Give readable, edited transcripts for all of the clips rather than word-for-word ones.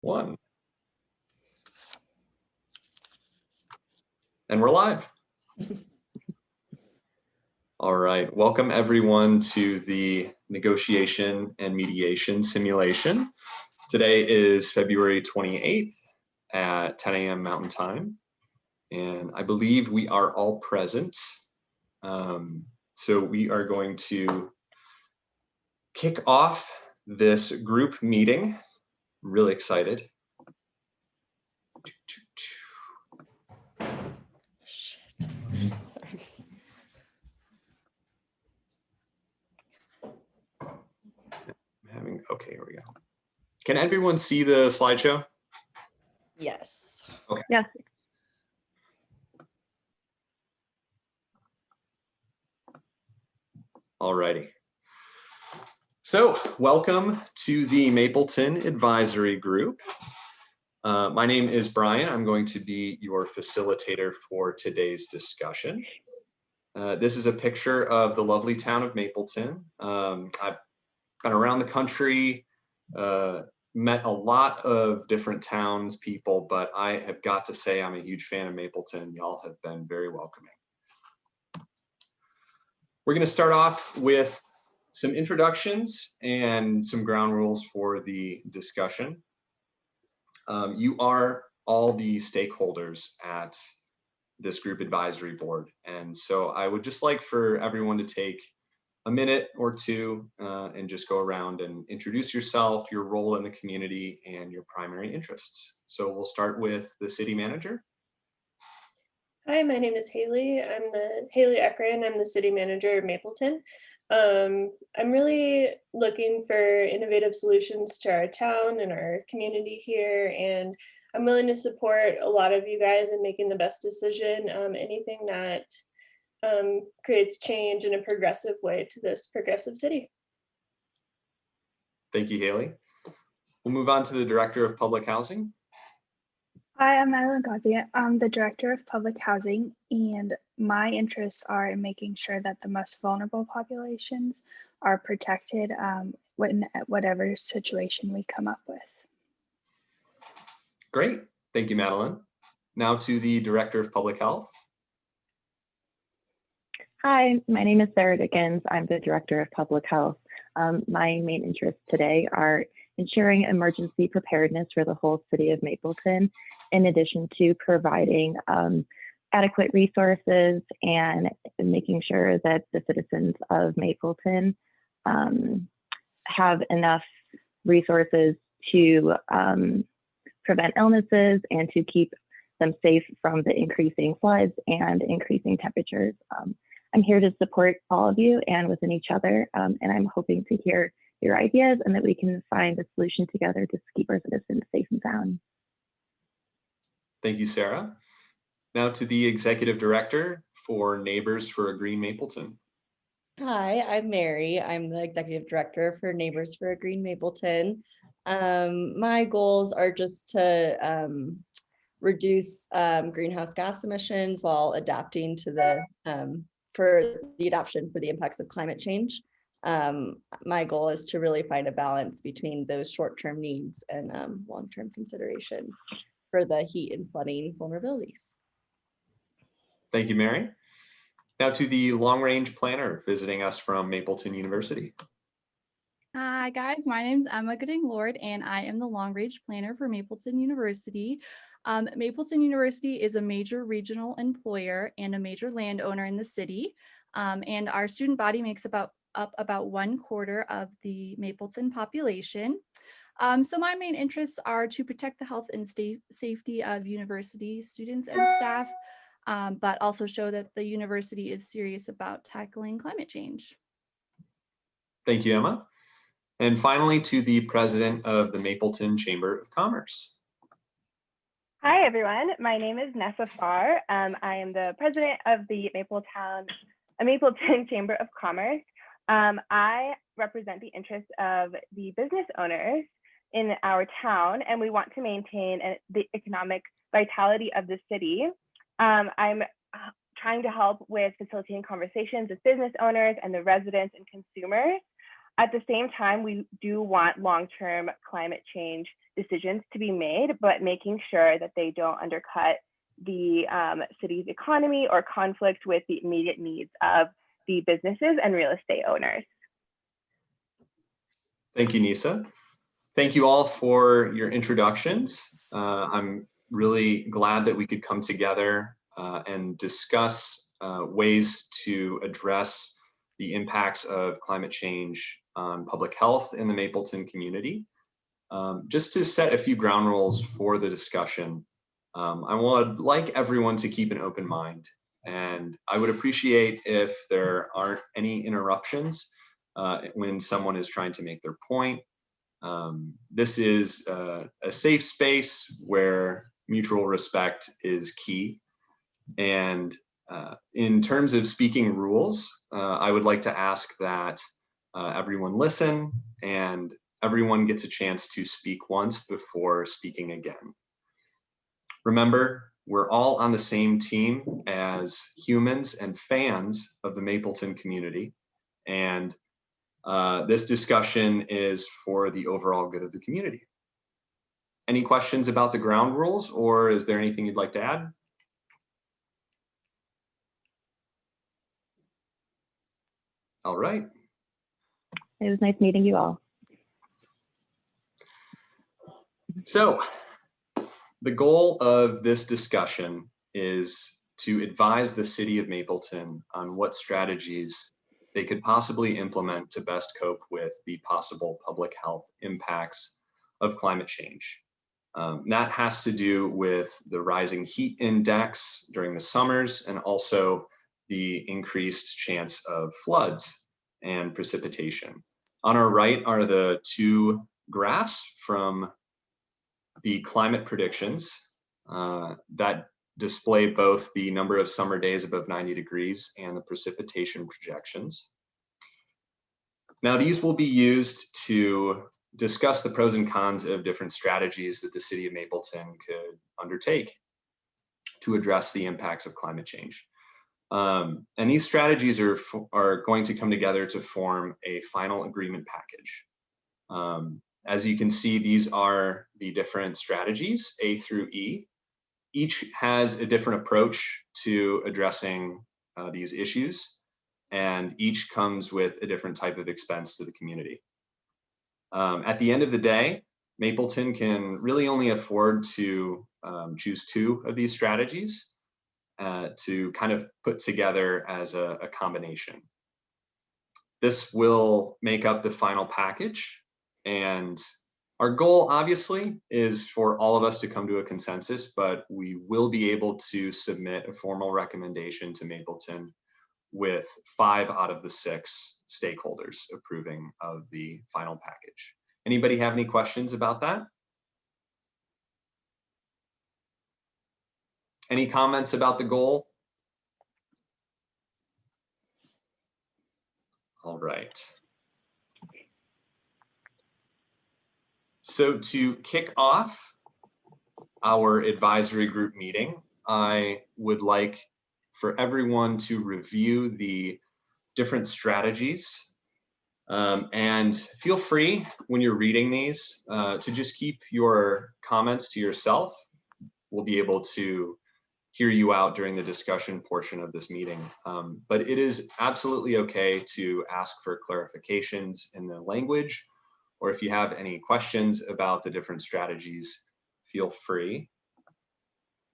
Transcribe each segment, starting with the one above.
One. And we're live. All right, welcome everyone to the negotiation and mediation simulation. Today is February 28th at 10 a.m. Mountain Time, and I believe we are all present. So we are going to kick off this group meeting. I'm really excited. Okay, here we go. Can everyone see the slideshow? Yes. Okay. Yes. Alrighty. So welcome to the Mapleton Advisory Group. My name is Brian. I'm going to be your facilitator for today's discussion. This is a picture of the lovely town of Mapleton. I've been around the country, met a lot of different townspeople, but I have got to say I'm a huge fan of Mapleton. Y'all have been very welcoming. We're going to start off with some introductions and some ground rules for the discussion. You are all the stakeholders at this group advisory board. And so I would just like for everyone to take a minute or two and just go around and introduce yourself, your role in the community, and your primary interests. So we'll start with the city manager. Hi, my name is Haley. I'm Haley Ekran. I'm the city manager of Mapleton. I'm really looking for innovative solutions to our town and our community here, and I'm willing to support a lot of you guys in making the best decision, anything that creates change in a progressive way to this progressive city. Thank you, Haley. We'll move on to the Director of Public Housing. Hi, I'm Madeline Gauthier. I'm the Director of Public Housing, and my interests are in making sure that the most vulnerable populations are protected whatever situation we come up with. Great. Thank you, Madeline. Now to the Director of Public Health. Hi, my name is Sarah Dickens. I'm the Director of Public Health. My main interests today are ensuring emergency preparedness for the whole city of Mapleton, in addition to providing adequate resources and making sure that the citizens of Mapleton have enough resources to prevent illnesses and to keep them safe from the increasing floods and increasing temperatures. I'm here to support all of you and within each other, and I'm hoping to hear your ideas and that we can find a solution together to keep our citizens safe and sound. Thank you, Sarah. Now to the Executive Director for Neighbors for a Green Mapleton. Hi, I'm Mary. I'm the Executive Director for Neighbors for a Green Mapleton. My goals are just to reduce greenhouse gas emissions while adapting to the adaptation for the impacts of climate change. My goal is to really find a balance between those short-term needs and long-term considerations for the heat and flooding vulnerabilities. Thank you, Mary. Now to the long-range planner visiting us from Mapleton University. Hi guys, my name is Emma Gooding-Lord and I am the long-range planner for Mapleton University. Mapleton University is a major regional employer and a major landowner in the city, and our student body makes up about 1/4 of the Mapleton population. So my main interests are to protect the health and safety of university students and staff, but also show that the university is serious about tackling climate change. Thank you, Emma. And finally, to the President of the Mapleton Chamber of Commerce. Hi, everyone. My name is Nessa Farr. I am the president of the Mapleton Chamber of Commerce. I represent the interests of the business owners in our town, and we want to maintain the economic vitality of the city. I'm trying to help with facilitating conversations with business owners and the residents and consumers At the same time, we do want long-term climate change decisions to be made, but making sure that they don't undercut the city's economy or conflict with the immediate needs of the businesses and real estate owners. Thank you, Nisa. Thank you all for your introductions. I'm really glad that we could come together and discuss ways to address the impacts of climate change on public health in the Mapleton community. Just to set a few ground rules for the discussion, I would like everyone to keep an open mind, and I would appreciate if there aren't any interruptions when someone is trying to make their point. This is a safe space where mutual respect is key. And in terms of speaking rules, I would like to ask that everyone listen and everyone gets a chance to speak once before speaking again. Remember, we're all on the same team as humans and fans of the Mapleton community. And this discussion is for the overall good of the community. Any questions about the ground rules, or is there anything you'd like to add? All right. It was nice meeting you all. So the goal of this discussion is to advise the city of Mapleton on what strategies they could possibly implement to best cope with the possible public health impacts of climate change. That has to do with the rising heat index during the summers and also the increased chance of floods and precipitation. On our right are the two graphs from the climate predictions that display both the number of summer days above 90 degrees and the precipitation projections. Now, these will be used to discuss the pros and cons of different strategies that the city of Mapleton could undertake to address the impacts of climate change. And these strategies are going to come together to form a final agreement package. As you can see, these are the different strategies, A through E. Each has a different approach to addressing these issues, and each comes with a different type of expense to the community. At the end of the day, Mapleton can really only afford to choose two of these strategies to kind of put together as a combination. This will make up the final package, and our goal obviously is for all of us to come to a consensus, but we will be able to submit a formal recommendation to Mapleton with 5 out of the 6 stakeholders approving of the final package. Anybody have any questions about that? Any comments about the goal? All right. So to kick off our advisory group meeting, I would like for everyone to review the different strategies. And feel free when you're reading these to just keep your comments to yourself. We'll be able to hear you out during the discussion portion of this meeting. But it is absolutely okay to ask for clarifications in the language, or if you have any questions about the different strategies, feel free.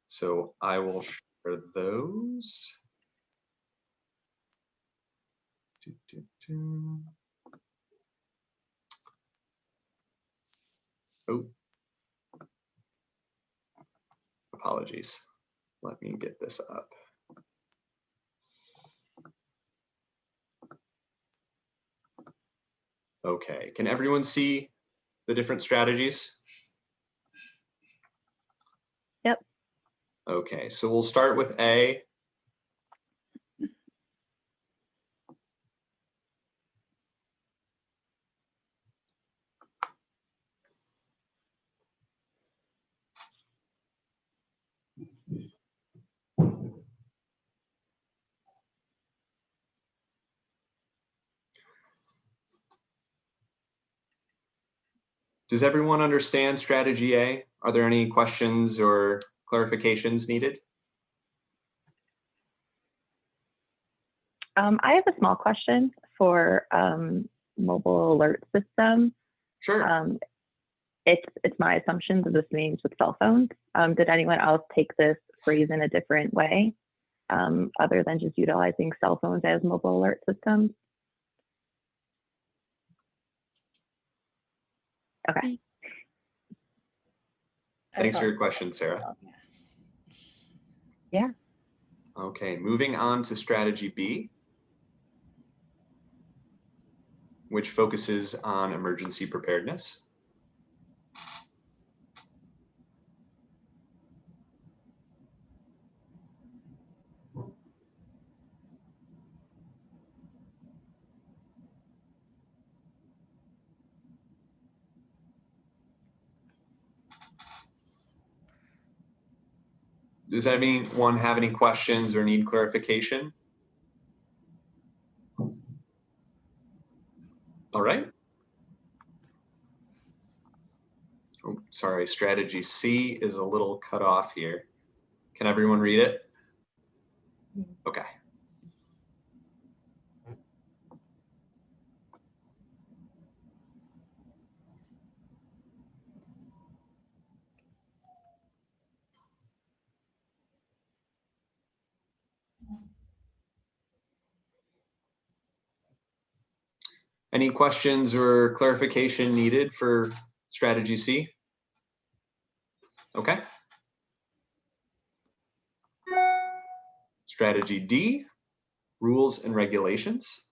So I will share those. Oh, apologies. Let me get this up. Okay, can everyone see the different strategies? Yep. Okay, so we'll start with A. Does everyone understand strategy A? Are there any questions or clarifications needed? I have a small question for mobile alert system. Sure. It's my assumption that this means with cell phones. Did anyone else take this phrase in a different way, other than just utilizing cell phones as mobile alert systems? Okay. Thanks for your question, Sarah. Yeah. Okay, moving on to strategy B, which focuses on emergency preparedness. Does anyone have any questions or need clarification? All right. Oh, sorry, strategy C is a little cut off here. Can everyone read it? Okay. Any questions or clarification needed for strategy C? Okay. Strategy D, rules and regulations.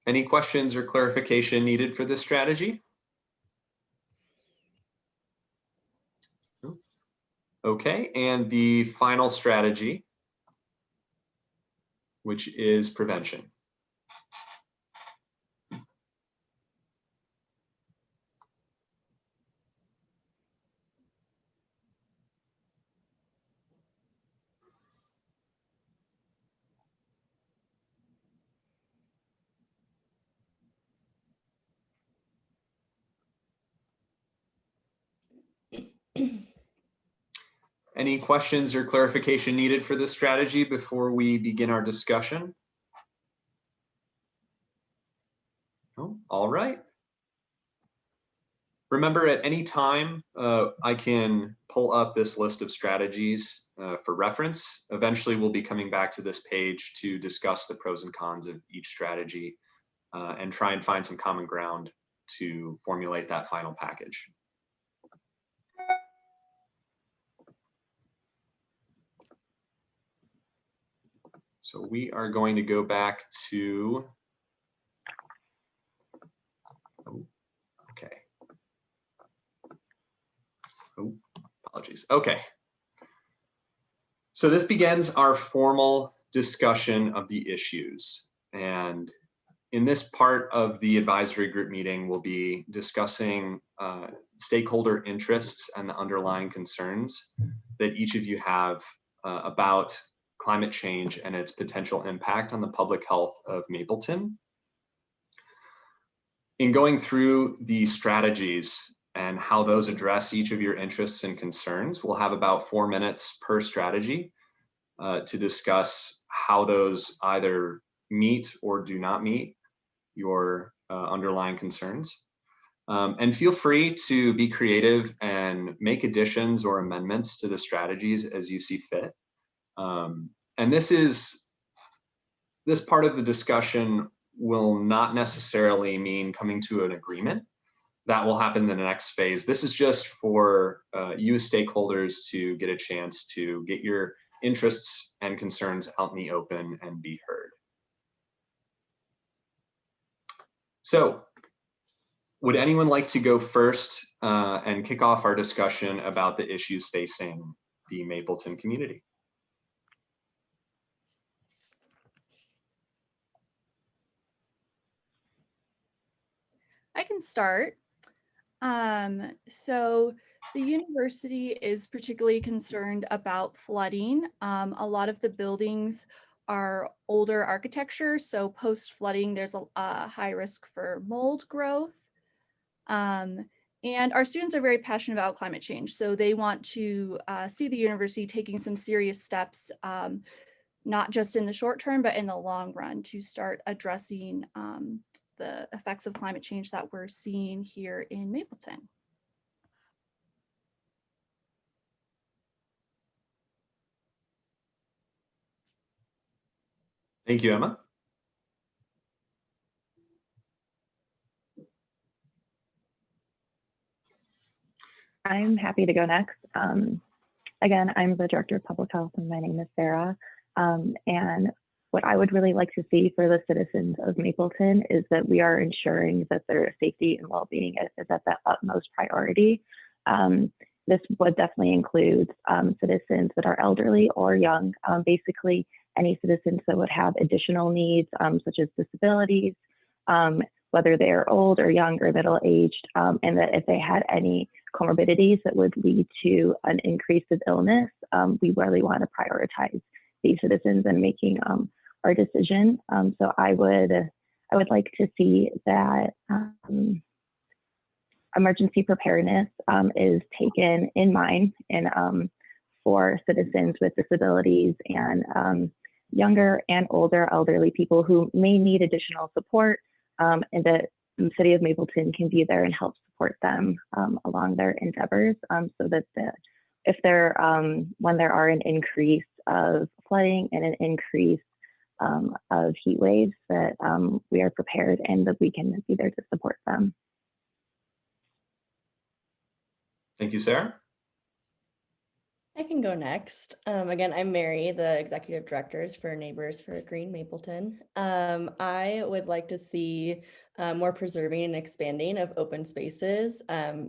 Any questions or clarification needed for this strategy? Okay, and the final strategy, which is prevention. Any questions or clarification needed for this strategy before we begin our discussion? Oh, all right. Remember, at any time, I can pull up this list of strategies for reference. Eventually, we'll be coming back to this page to discuss the pros and cons of each strategy and try and find some common ground to formulate that final package. So we are going to go back to, oh, okay. Oh, apologies. Okay. So this begins our formal discussion of the issues. And in this part of the advisory group meeting, we'll be discussing stakeholder interests and the underlying concerns that each of you have about climate change and its potential impact on the public health of Mapleton. In going through the strategies and how those address each of your interests and concerns, we'll have about 4 minutes per strategy to discuss how those either meet or do not meet your underlying concerns. And feel free to be creative and make additions or amendments to the strategies as you see fit. And this part of the discussion will not necessarily mean coming to an agreement. That will happen in the next phase. This is just for you as stakeholders to get a chance to get your interests and concerns out in the open and be heard. So, would anyone like to go first and kick off our discussion about the issues facing the Mapleton community? I can start. So the university is particularly concerned about flooding. A lot of the buildings are older architecture, so post-flooding, there's a high risk for mold growth. And our students are very passionate about climate change, so they want to see the university taking some serious steps, not just in the short term, but in the long run to start addressing the effects of climate change that we're seeing here in Mapleton. Thank you, Emma. I'm happy to go next. Again, I'm the Director of Public Health and my name is Sarah. And what I would really like to see for the citizens of Mapleton is that we are ensuring that their safety and well-being is at the utmost priority. This would definitely include citizens that are elderly or young, basically any citizens that would have additional needs, such as disabilities, whether they're old or young or middle-aged, and that if they had any comorbidities that would lead to an increase of illness, we really want to prioritize these citizens in making our decision. So I would like to see that emergency preparedness is taken in mind and for citizens with disabilities and younger and older elderly people who may need additional support, and that the City of Mapleton can be there and help support them along their endeavors, so that if there when there are an increase of flooding and an increase of heat waves, that we are prepared and that we can be there to support them. Thank you, Sarah. I can go next. Again, I'm Mary, the Executive Directors for Neighbors for Green Mapleton. I would like to see more preserving and expanding of open spaces,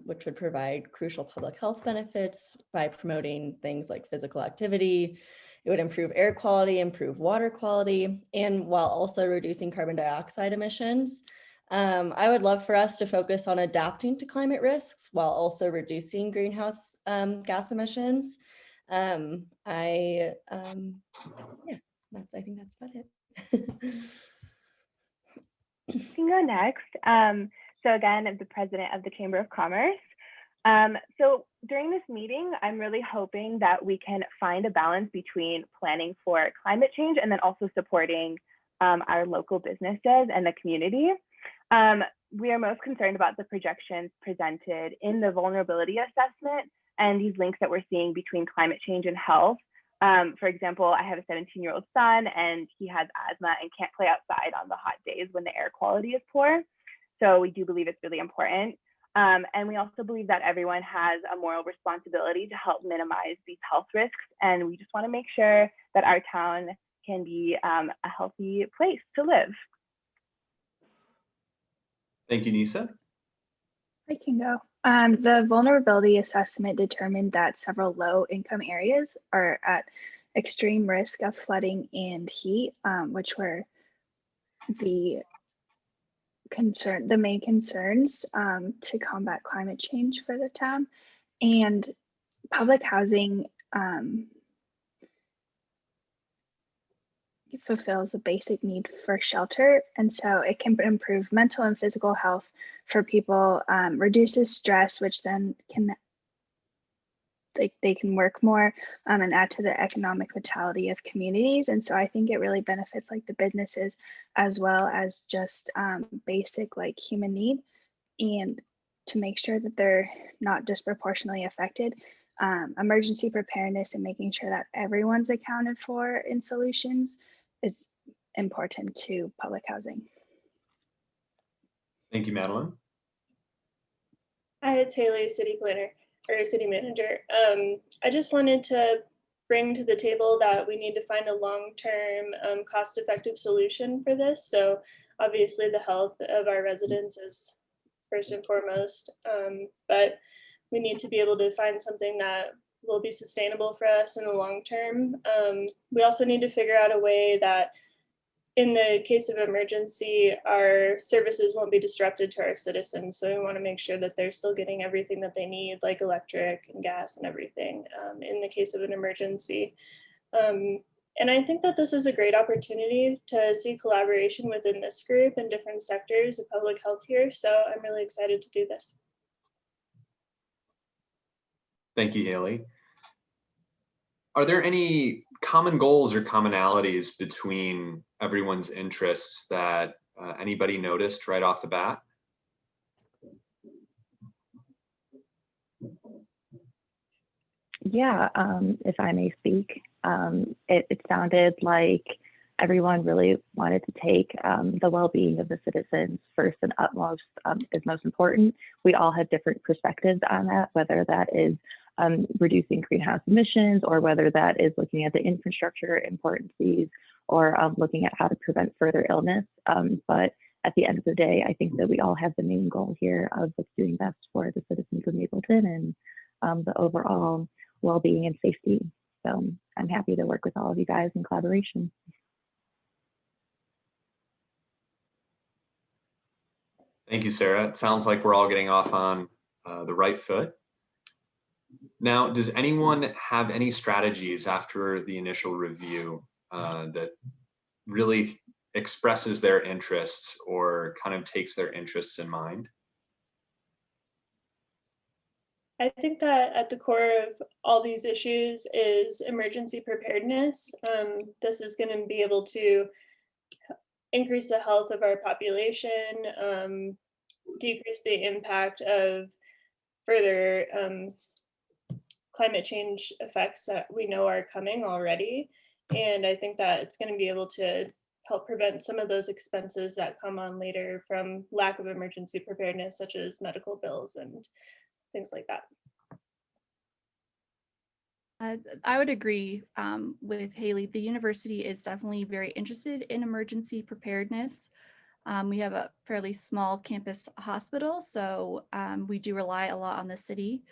which would provide crucial public health benefits by promoting things like physical activity. It would improve air quality, improve water quality, and while also reducing carbon dioxide emissions. I would love for us to focus on adapting to climate risks while also reducing greenhouse gas emissions. Yeah, I think that's about it. I can go next. So again, I'm the president of the Chamber of Commerce. So during this meeting, I'm really hoping that we can find a balance between planning for climate change and then also supporting our local businesses and the community. We are most concerned about the projections presented in the vulnerability assessment and these links that we're seeing between climate change and health. For example, I have a 17-year-old son and he has asthma and can't play outside on the hot days when the air quality is poor. So we do believe it's really important. And we also believe that everyone has a moral responsibility to help minimize these health risks. And we just want to make sure that our town can be a healthy place to live. Thank you, Nisa. I can go. The vulnerability assessment determined that several low-income areas are at extreme risk of flooding and heat, which were the main concerns to combat climate change for the town. And public housing fulfills a basic need for shelter, and so it can improve mental and physical health for people, reduces stress, which then can they can work more and add to the economic vitality of communities. And so I think it really benefits like the businesses as well as just basic like human need, and to make sure that they're not disproportionately affected. Emergency preparedness and making sure that everyone's accounted for in solutions is important to public housing. Thank you, Madeline. Hi, it's Haley, city planner or city manager. I just wanted to bring to the table that we need to find a long-term cost-effective solution for this. So obviously the health of our residents is first and foremost, but we need to be able to find something that will be sustainable for us in the long term. We also need to figure out a way that in the case of emergency, our services won't be disrupted to our citizens. So we want to make sure that they're still getting everything that they need, like electric and gas and everything in the case of an emergency. And I think that this is a great opportunity to see collaboration within this group and different sectors of public health here. So I'm really excited to do this. Thank you, Haley. Are there any common goals or commonalities between everyone's interests that anybody noticed right off the bat? Yeah, if I may speak, it sounded like everyone really wanted to take the well-being of the citizens first and utmost is most important. We all have different perspectives on that, whether that is reducing greenhouse emissions, or whether that is looking at the infrastructure importances, or looking at how to prevent further illness. But at the end of the day, I think that we all have the main goal here of what's doing best for the citizens of Mapleton and the overall well-being and safety. So I'm happy to work with all of you guys in collaboration. Thank you, Sarah. It sounds like we're all getting off on the right foot. Now, does anyone have any strategies after the initial review that really expresses their interests or kind of takes their interests in mind? I think that at the core of all these issues is emergency preparedness. This is going to be able to increase the health of our population, decrease the impact of further climate change effects that we know are coming already. And I think that it's going to be able to help prevent some of those expenses that come on later from lack of emergency preparedness, such as medical bills and things like that. I would agree with Haley. The university is definitely very interested in emergency preparedness. We have a fairly small campus hospital, so we do rely a lot on the city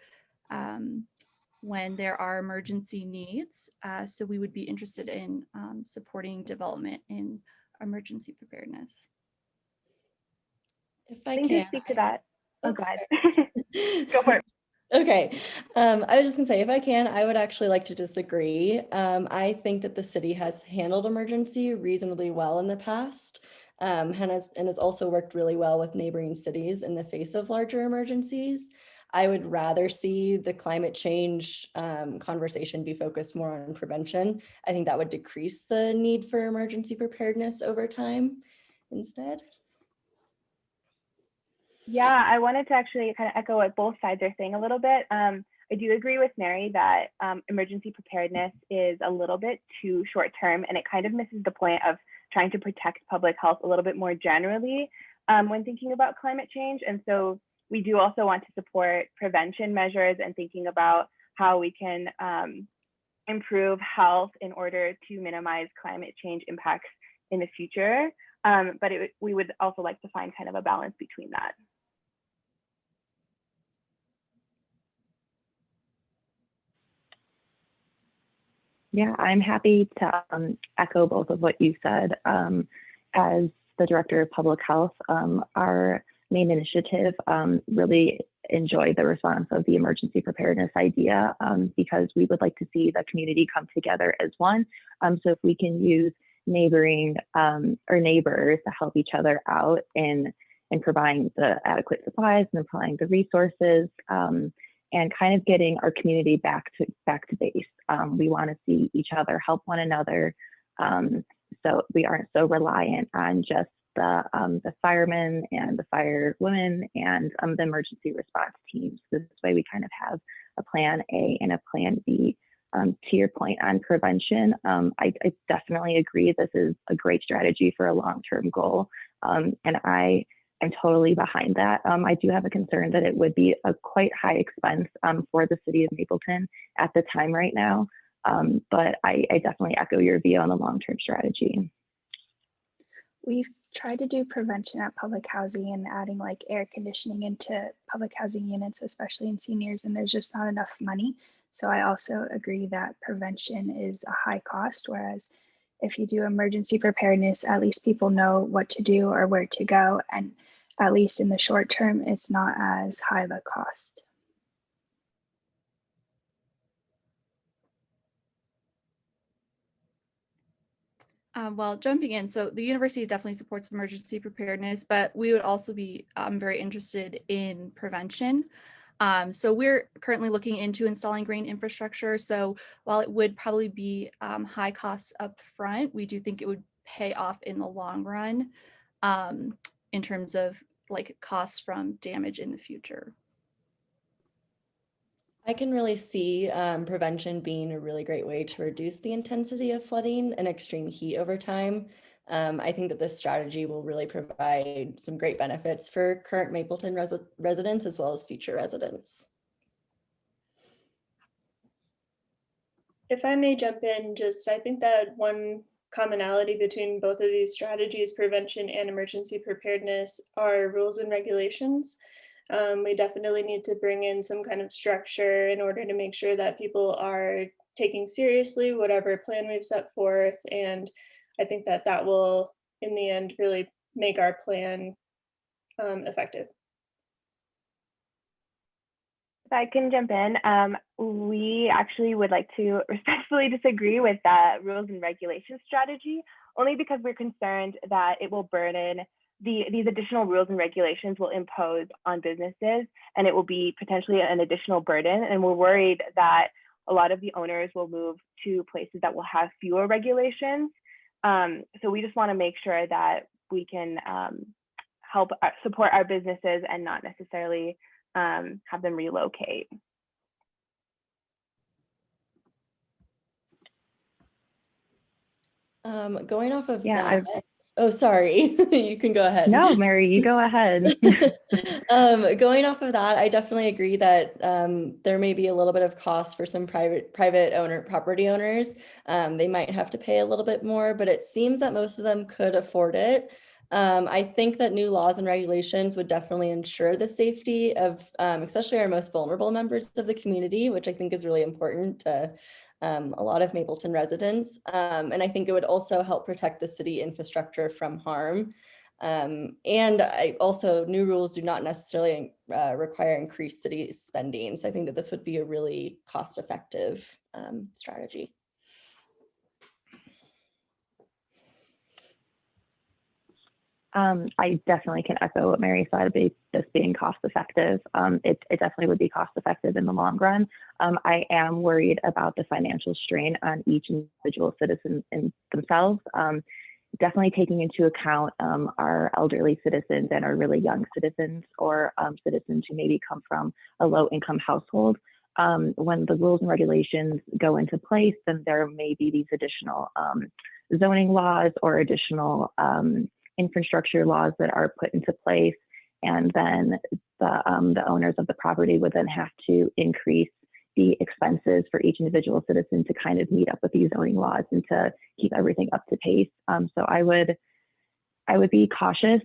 when there are emergency needs. So we would be interested in supporting development in emergency preparedness. If I can can speak to that. Oh, go ahead. Go for it. Okay, I was just gonna say, if I can, I would actually like to disagree. I think that the city has handled emergency reasonably well in the past, and has also worked really well with neighboring cities in the face of larger emergencies. I would rather see the climate change conversation be focused more on prevention. I think that would decrease the need for emergency preparedness over time instead. Yeah, I wanted to actually kind of echo what both sides are saying a little bit. I do agree with Mary that emergency preparedness is a little bit too short term, and it kind of misses the point of trying to protect public health a little bit more generally when thinking about climate change. And so we do also want to support prevention measures and thinking about how we can improve health in order to minimize climate change impacts in the future. But we would also like to find kind of a balance between that. Yeah, I'm happy to echo both of what you said. As the Director of Public Health, our main initiative really enjoyed the response of the emergency preparedness idea because we would like to see the community come together as one. So if we can use neighboring or neighbors to help each other out in providing the adequate supplies and providing the resources, and kind of getting our community back to base. We want to see each other help one another, so we aren't so reliant on just the firemen and the firewomen and the emergency response teams. This way we kind of have a plan A and a plan B. To your point on prevention, I definitely agree this is a great strategy for a long-term goal, and I am totally behind that. I do have a concern that it would be a quite high expense for the city of Mapleton at the time right now, but I definitely echo your view on the long-term strategy. We've tried to do prevention at public housing and adding like air conditioning into public housing units, especially in seniors, and there's just not enough money. So I also agree that prevention is a high cost, whereas if you do emergency preparedness, at least people know what to do or where to go. And at least in the short term, it's not as high of a cost. Well, jumping in, so the university definitely supports emergency preparedness, but we would also be very interested in prevention. So we're currently looking into installing green infrastructure. So while it would probably be high costs up front, we do think it would pay off in the long run in terms of like costs from damage in the future. I can really see prevention being a really great way to reduce the intensity of flooding and extreme heat over time. I think that this strategy will really provide some great benefits for current Mapleton residents as well as future residents. If I may jump in, I think that one commonality between both of these strategies, prevention and emergency preparedness, are rules and regulations. We definitely need to bring in some kind of structure in order to make sure that people are taking seriously whatever plan we've set forth. And I think that that will, in the end, really make our plan effective. If I can jump in, we actually would like to respectfully disagree with that rules and regulations strategy, only because we're concerned that it will burden these additional rules and regulations will impose on businesses, and it will be potentially an additional burden. And we're worried that a lot of the owners will move to places that will have fewer regulations. So we just want to make sure that we can help support our businesses and not necessarily have them relocate. Going off of Yeah, that, oh, sorry, you can go ahead. No, Mary, you go ahead. Going off of that, I definitely agree that there may be a little bit of cost for some private property owners. They might have to pay a little bit more, but it seems that most of them could afford it. I think that new laws and regulations would definitely ensure the safety of especially our most vulnerable members of the community, which I think is really important to a lot of Mapleton residents. And I think it would also help protect the city infrastructure from harm. And new rules do not necessarily require increased city spending. So I think that this would be a really cost-effective strategy. I definitely can echo what Mary said about this being cost effective. It definitely would be cost effective in the long run. I am worried about the financial strain on each individual citizen in themselves. Definitely taking into account our elderly citizens and our really young citizens, or citizens who maybe come from a low income household. When the rules and regulations go into place, then there may be these additional zoning laws or additional infrastructure laws that are put into place, and then the owners of the property would then have to increase the expenses for each individual citizen to kind of meet up with these zoning laws and to keep everything up to pace. So I would be cautious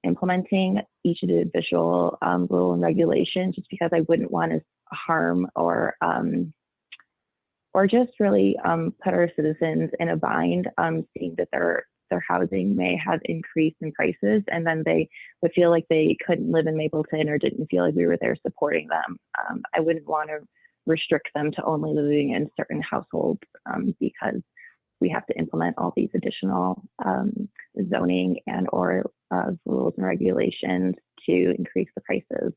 implementing each individual rule and regulation, just because I wouldn't want to harm or just really put our citizens in a bind, seeing that their housing may have increased in prices, and then they would feel like they couldn't live in Mapleton or didn't feel like we were there supporting them. I wouldn't want to restrict them to only living in certain households because we have to implement all these additional zoning and or rules and regulations to increase the prices.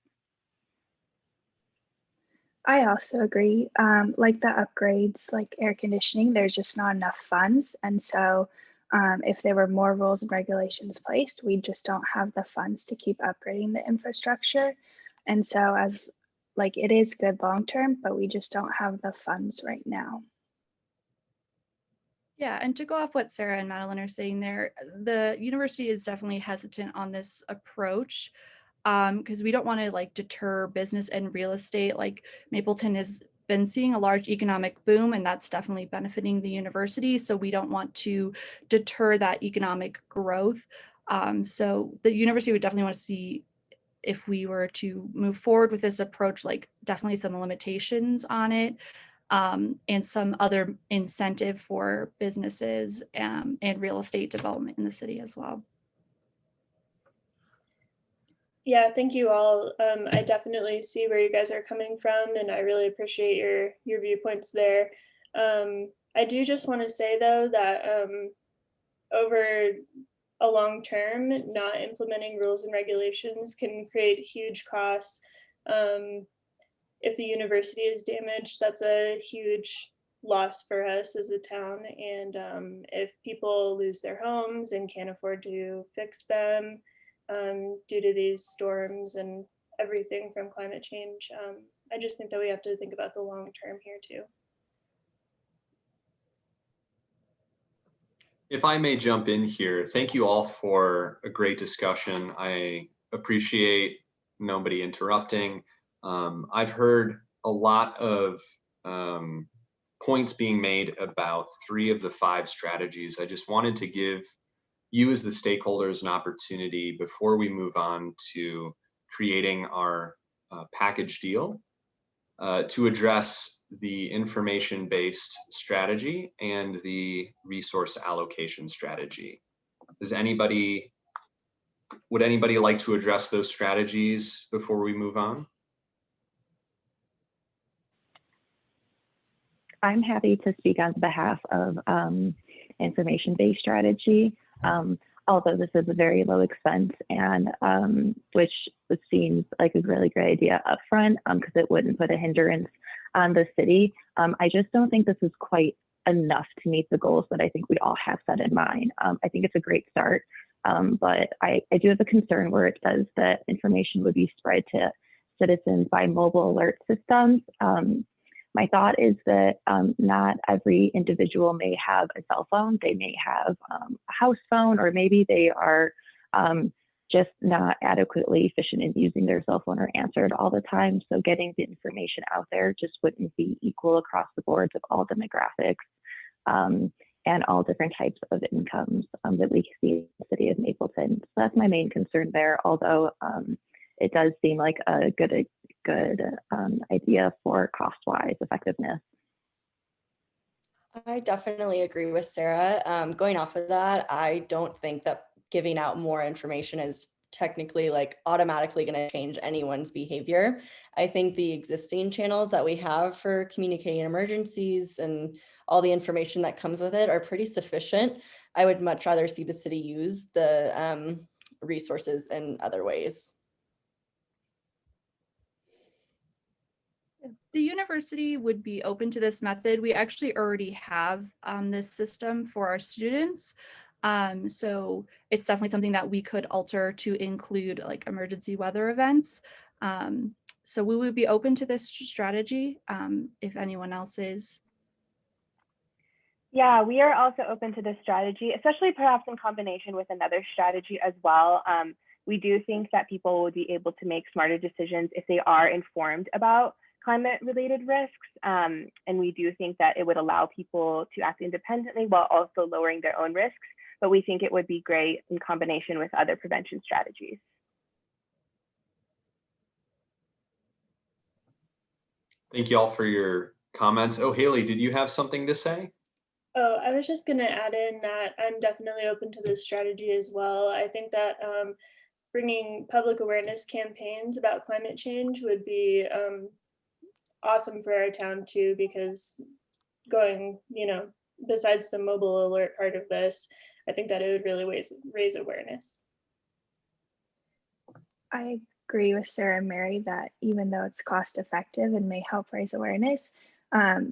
I also agree. Like the upgrades, like air conditioning, there's just not enough funds. And so if there were more rules and regulations placed, we just don't have the funds to keep upgrading the infrastructure. And so it is good long-term, but we just don't have the funds right now. Yeah, and to go off what Sarah and Madeline are saying there, the university is definitely hesitant on this approach because we don't want to deter business and real estate. Like Mapleton has been seeing a large economic boom, and that's definitely benefiting the university. So we don't want to deter that economic growth. So the university would definitely want to see, if we were to move forward with this approach, definitely some limitations on it. and some other incentive for businesses and real estate development in the city as well. Yeah, thank you all. I definitely see where you guys are coming from, and I really appreciate your viewpoints there. I do just want to say though that over a long term, not implementing rules and regulations can create huge costs. If the university is damaged, that's a huge loss for us as a town. And if people lose their homes and can't afford to fix them due to these storms and everything from climate change, I just think that we have to think about the long term here too. If I may jump in here, thank you all for a great discussion. I appreciate nobody interrupting. I've heard a lot of points being made about 3 of the 5 strategies. I just wanted to give you as the stakeholders an opportunity before we move on to creating our package deal to address the information-based strategy and the resource allocation strategy. Would anybody like to address those strategies before we move on? I'm happy to speak on behalf of information-based strategy, although this is a very low expense and which seems like a really great idea up front because it wouldn't put a hindrance on the city. I just don't think this is quite enough to meet the goals that I think we all have set in mind. I think it's a great start, but I do have a concern where it says that information would be spread to citizens by mobile alert systems. My thought is that not every individual may have a cell phone. They may have a house phone, or maybe they are just not adequately efficient in using their cell phone or answered all the time. So getting the information out there just wouldn't be equal across the boards of all demographics and all different types of incomes that we see in the city of Mapleton. So that's my main concern there, although it does seem like a good idea for cost-wise effectiveness. I definitely agree with Sarah. Going off of that, I don't think that giving out more information is technically like automatically going to change anyone's behavior. I think the existing channels that we have for communicating emergencies and all the information that comes with it are pretty sufficient. I would much rather see the city use the resources in other ways. The university would be open to this method. We actually already have this system for our students. So it's definitely something that we could alter to include like emergency weather events. So we would be open to this strategy if anyone else is. Yeah, we are also open to this strategy, especially perhaps in combination with another strategy as well. We do think that people will be able to make smarter decisions if they are informed about climate-related risks. And we do think that it would allow people to act independently while also lowering their own risks. But we think it would be great in combination with other prevention strategies. Thank you all for your comments. Oh, Haley, did you have something to say? Oh, I was just going to add in that I'm definitely open to this strategy as well. I think that bringing public awareness campaigns about climate change would be awesome for our town too, because going, besides the mobile alert part of this, I think that it would really raise awareness. I agree with Sarah and Mary that even though it's cost effective and may help raise awareness,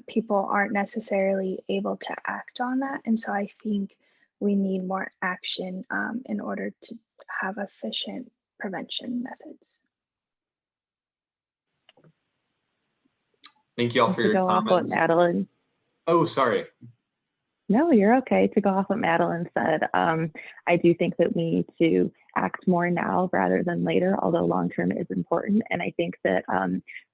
people aren't necessarily able to act on that. And so I think we need more action in order to have efficient prevention methods. Thank you all for your comments. Madeline. Oh, sorry. No, you're okay. To go off what Madeline said, I do think that we need to act more now rather than later, although long-term is important. And I think that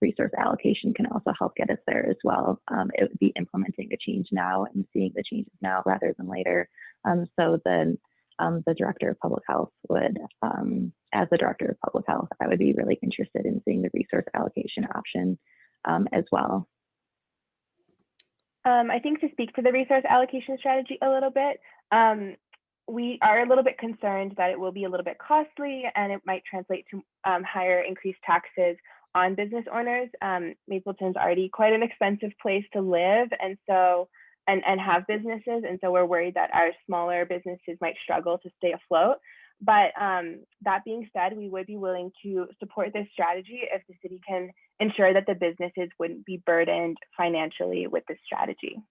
resource allocation can also help get us there as well. It would be implementing the change now and seeing the changes now rather than later. So then the Director of Public Health would, as the Director of Public Health, I would be really interested in seeing the resource allocation option as well. I think to speak to the resource allocation strategy a little bit, we are a little bit concerned that it will be a little bit costly and it might translate to higher increased taxes on business owners. Mapleton's already quite an expensive place to live and have businesses. And so we're worried that our smaller businesses might struggle to stay afloat. But that being said, we would be willing to support this strategy if the city can ensure that the businesses wouldn't be burdened financially with this strategy.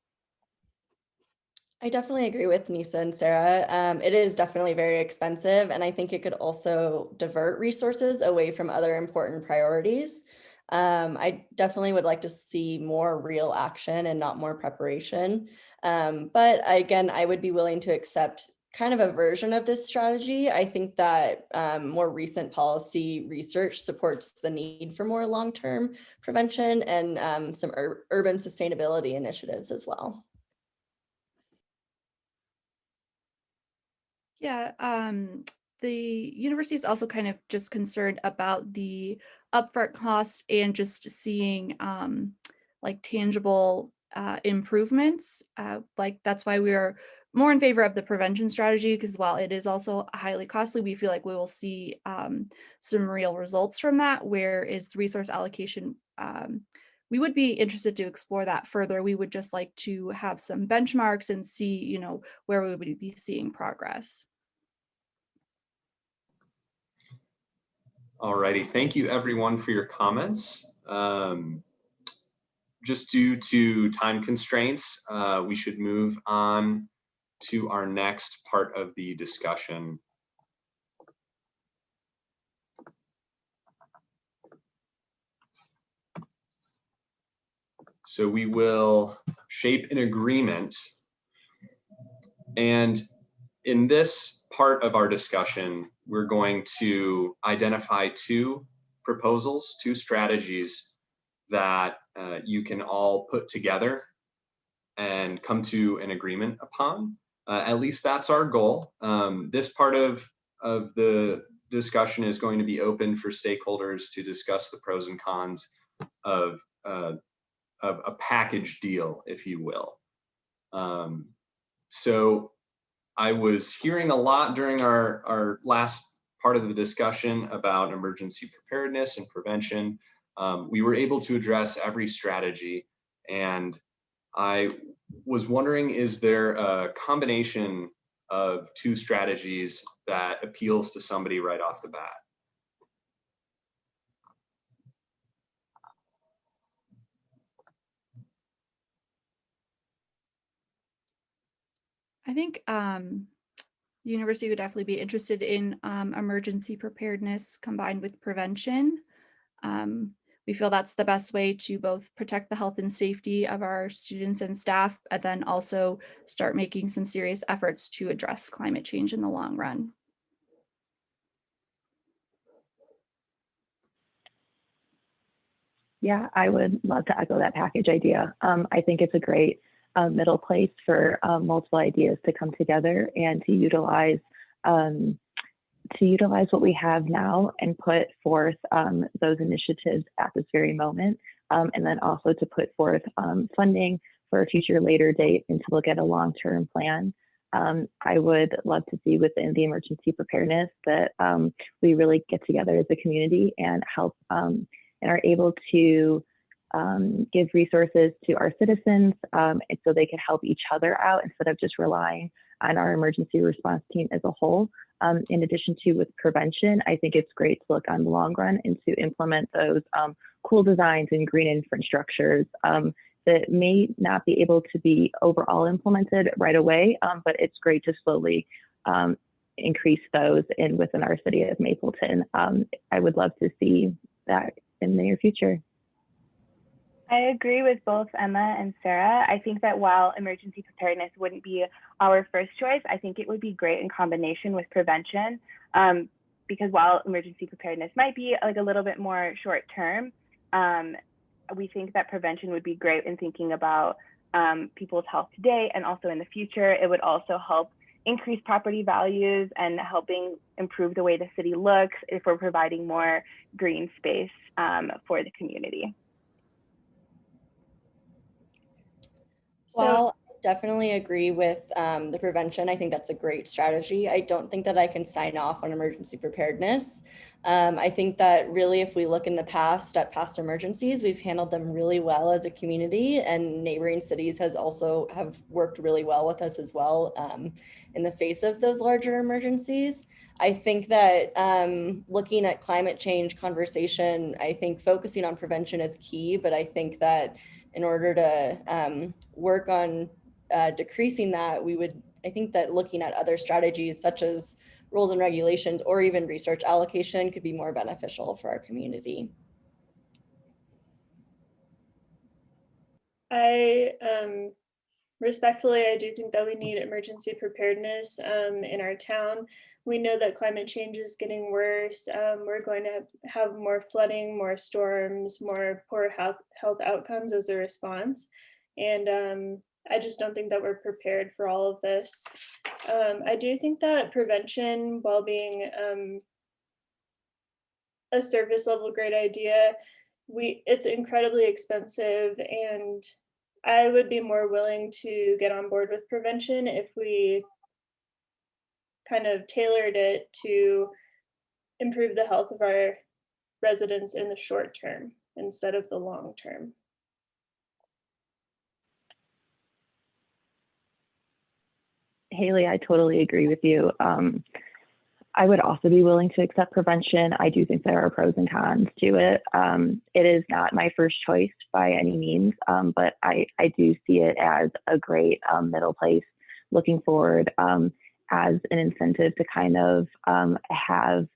I definitely agree with Nisa and Sarah. It is definitely very expensive, and I think it could also divert resources away from other important priorities. I definitely would like to see more real action and not more preparation. But again, I would be willing to accept kind of a version of this strategy. I think that more recent policy research supports the need for more long-term prevention and some urban sustainability initiatives as well. Yeah, the university is also kind of just concerned about the upfront cost and just seeing like tangible improvements. Like that's why we are more in favor of the prevention strategy, because while it is also highly costly, we feel like we will see some real results from that, whereas the resource allocation, we would be interested to explore that further. We would just like to have some benchmarks and see, you know, where we would be seeing progress. Alrighty, thank you everyone for your comments. Just due to time constraints, we should move on to our next part of the discussion. So we will shape an agreement. And in this part of our discussion, we're going to identify two proposals, two strategies that you can all put together and come to an agreement upon. At least that's our goal. This part of the discussion is going to be open for stakeholders to discuss the pros and cons of a package deal, if you will. So I was hearing a lot during our last part of the discussion about emergency preparedness and prevention. We were able to address every strategy, and I was wondering, is there a combination of two strategies that appeals to somebody right off the bat? I think the university would definitely be interested in emergency preparedness combined with prevention. We feel that's the best way to both protect the health and safety of our students and staff, and then also start making some serious efforts to address climate change in the long run. Yeah, I would love to echo that package idea. I think it's a great middle place for multiple ideas to come together and to utilize what we have now and put forth those initiatives at this very moment, and then also to put forth funding for a future later date and to look at a long-term plan. I would love to see within the emergency preparedness that we really get together as a community and help and are able to give resources to our citizens and so they can help each other out instead of just relying on our emergency response team as a whole. In addition to with prevention, I think it's great to look on the long run and to implement those cool designs and green infrastructures that may not be able to be overall implemented right away, but it's great to slowly increase those within our city of Mapleton. I would love to see that in the near future. I agree with both Emma and Sarah. I think that while emergency preparedness wouldn't be our first choice, I think it would be great in combination with prevention, because while emergency preparedness might be like a little bit more short term, we think that prevention would be great in thinking about people's health today and also in the future. It would also help increase property values and helping improve the way the city looks if we're providing more green space for the community. So While I definitely agree with the prevention, I think that's a great strategy. I don't think that I can sign off on emergency preparedness. I think that really, if we look in the past at past emergencies, we've handled them really well as a community, and neighboring cities have worked really well with us as well in the face of those larger emergencies. I think that looking at climate change conversation, I think focusing on prevention is key, but I think that in order to work on decreasing that, I think that looking at other strategies such as rules and regulations or even research allocation could be more beneficial for our community. Respectfully, I do think that we need emergency preparedness in our town. We know that climate change is getting worse. We're going to have more flooding, more storms, more poor health outcomes as a response. And I just don't think that we're prepared for all of this. I do think that prevention, while being a surface level great idea, it's incredibly expensive, and I would be more willing to get on board with prevention if we kind of tailored it to improve the health of our residents in the short term instead of the long term. Haley, I totally agree with you. I would also be willing to accept prevention. I do think there are pros and cons to it. It is not my first choice by any means, but I do see it as a great middle place looking forward as an incentive to kind of have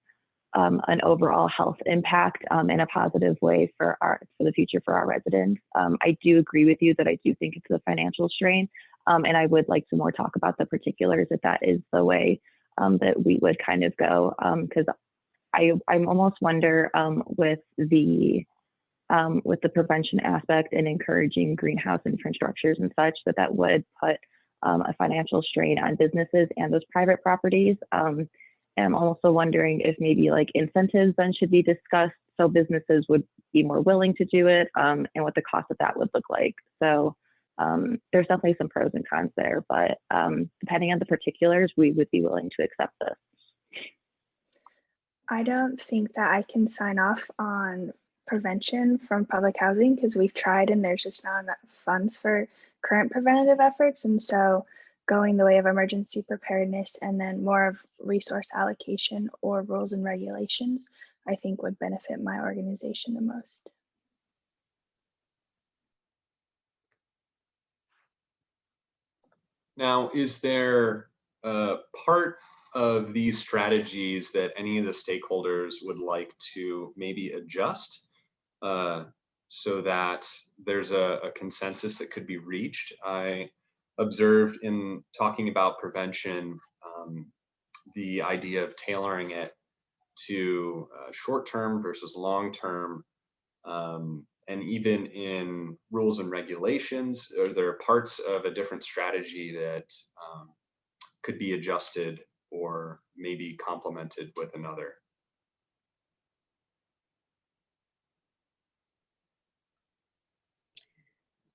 an overall health impact in a positive way for the future for our residents. I do agree with you that I do think it's a financial strain, and I would like to more talk about the particulars if that is the way that we would kind of go, because I almost wonder with the prevention aspect and encouraging greenhouse infrastructures and such that would put a financial strain on businesses and those private properties. And I'm also wondering if maybe like incentives then should be discussed so businesses would be more willing to do it, and what the cost of that would look like. So there's definitely some pros and cons there, but depending on the particulars, we would be willing to accept this. I don't think that I can sign off on prevention from public housing because we've tried and there's just not enough funds for current preventative efforts. And so going the way of emergency preparedness and then more of resource allocation or rules and regulations, I think would benefit my organization the most. Now, is there part of these strategies that any of the stakeholders would like to maybe adjust so that there's a consensus that could be reached? I observed in talking about prevention, the idea of tailoring it to short-term versus long-term, and even in rules and regulations, are there parts of a different strategy that could be adjusted or maybe complemented with another?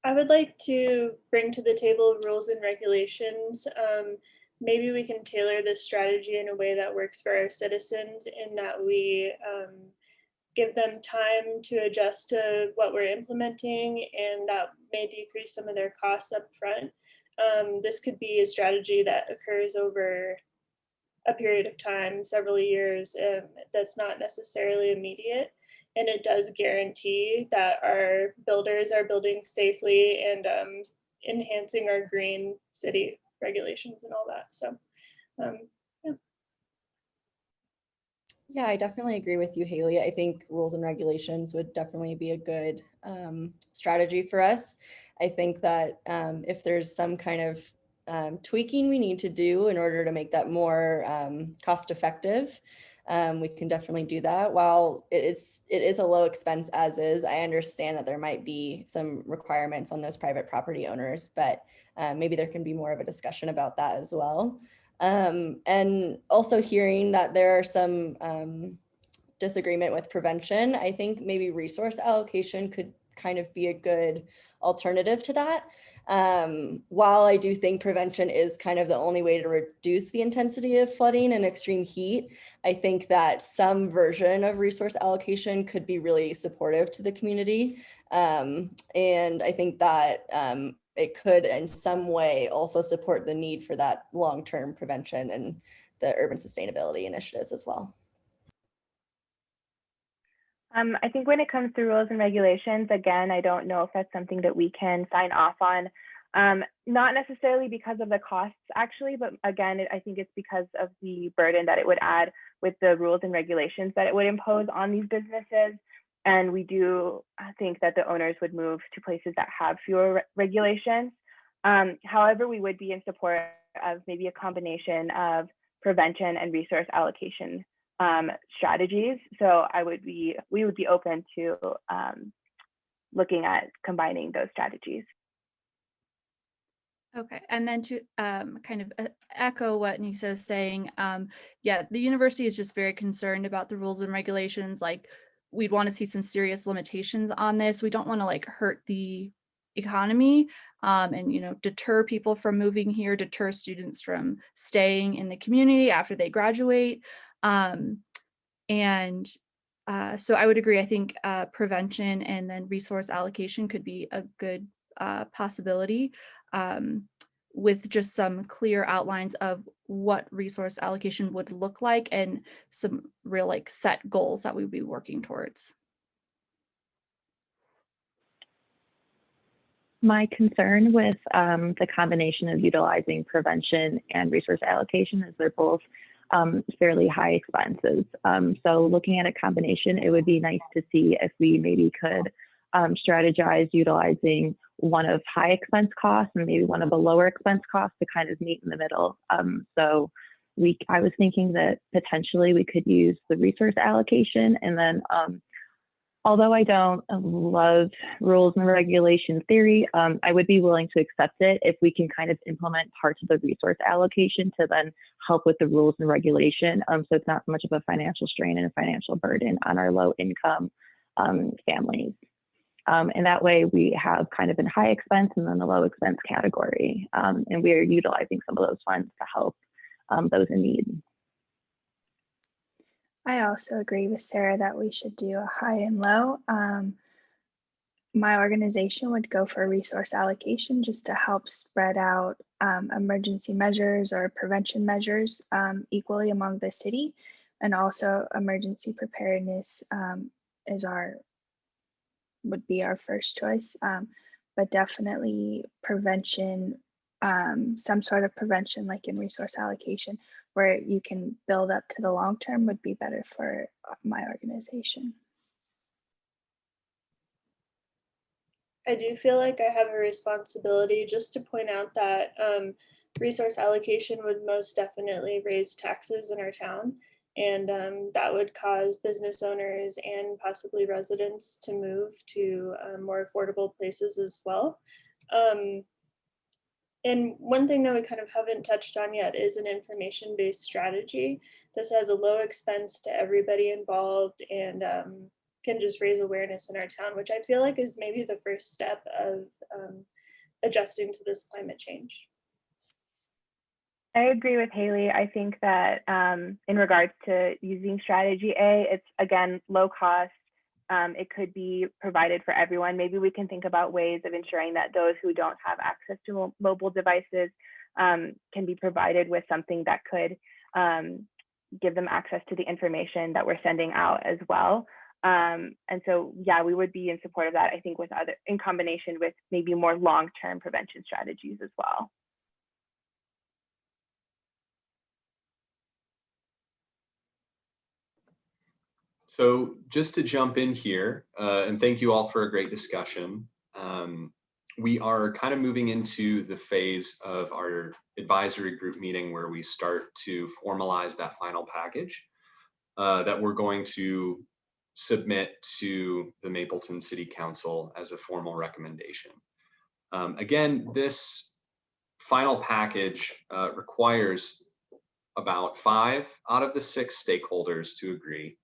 I would like to bring to the table rules and regulations. Maybe we can tailor this strategy in a way that works for our citizens, in that we give them time to adjust to what we're implementing, and that may decrease some of their costs up front. This could be a strategy that occurs over a period of time, several years, that's not necessarily immediate. And it does guarantee that our builders are building safely and enhancing our green city regulations and all that. So, yeah. Yeah, I definitely agree with you, Haley. I think rules and regulations would definitely be a good strategy for us. I think that if there's some kind of tweaking we need to do in order to make that more cost effective, we can definitely do that. While it is a low expense as is, I understand that there might be some requirements on those private property owners, but maybe there can be more of a discussion about that as well. And also hearing that there are some disagreement with prevention, I think maybe resource allocation could kind of be a good alternative to that. While I do think prevention is kind of the only way to reduce the intensity of flooding and extreme heat, I think that some version of resource allocation could be really supportive to the community. And I think that it could in some way also support the need for that long-term prevention and the urban sustainability initiatives as well. I think when it comes to rules and regulations, again, I don't know if that's something that we can sign off on. Not necessarily because of the costs actually, but again, I think it's because of the burden that it would add with the rules and regulations that it would impose on these businesses. And we do think that the owners would move to places that have fewer regulations. However, we would be in support of maybe a combination of prevention and resource allocation strategies. So we would be open to looking at combining those strategies. Okay, and then to kind of echo what Nisa's saying, yeah, the university is just very concerned about the rules and regulations. Like, we'd want to see some serious limitations on this. We don't want to like hurt the economy and, you know, deter people from moving here, deter students from staying in the community after they graduate. So I would agree. I think prevention and then resource allocation could be a good possibility, with just some clear outlines of what resource allocation would look like and some real like set goals that we would be working towards. My concern with the combination of utilizing prevention and resource allocation is they're both fairly high expenses. So looking at a combination, it would be nice to see if we maybe could strategize utilizing one of high expense costs and maybe one of the lower expense costs to kind of meet in the middle. So I was thinking that potentially we could use the resource allocation, and then although I don't love rules and regulation theory, I would be willing to accept it if we can kind of implement parts of the resource allocation to then help with the rules and regulation. So it's not so much of a financial strain and a financial burden on our low income families. And that way we have kind of a high expense and then the low expense category. And we're utilizing some of those funds to help those in need. I also agree with Sarah that we should do a high and low. My organization would go for resource allocation just to help spread out emergency measures or prevention measures equally among the city. And also emergency preparedness would be our first choice, but definitely prevention, some sort of prevention like in resource allocation where you can build up to the long term would be better for my organization. I do feel like I have a responsibility just to point out that resource allocation would most definitely raise taxes in our town. And that would cause business owners and possibly residents to move to more affordable places as well. And one thing that we kind of haven't touched on yet is an information-based strategy. This has a low expense to everybody involved and can just raise awareness in our town, which I feel like is maybe the first step of adjusting to this climate change. I agree with Haley. I think that in regards to using strategy A, it's again, low cost. It could be provided for everyone. Maybe we can think about ways of ensuring that those who don't have access to mobile devices can be provided with something that could give them access to the information that we're sending out as well. And so, yeah, we would be in support of that, I think, in combination with maybe more long-term prevention strategies as well. So just to jump in here, and thank you all for a great discussion. We are kind of moving into the phase of our advisory group meeting where we start to formalize that final package that we're going to submit to the Mapleton City Council as a formal recommendation. Again, this final package requires about 5 out of the 6 stakeholders to agree.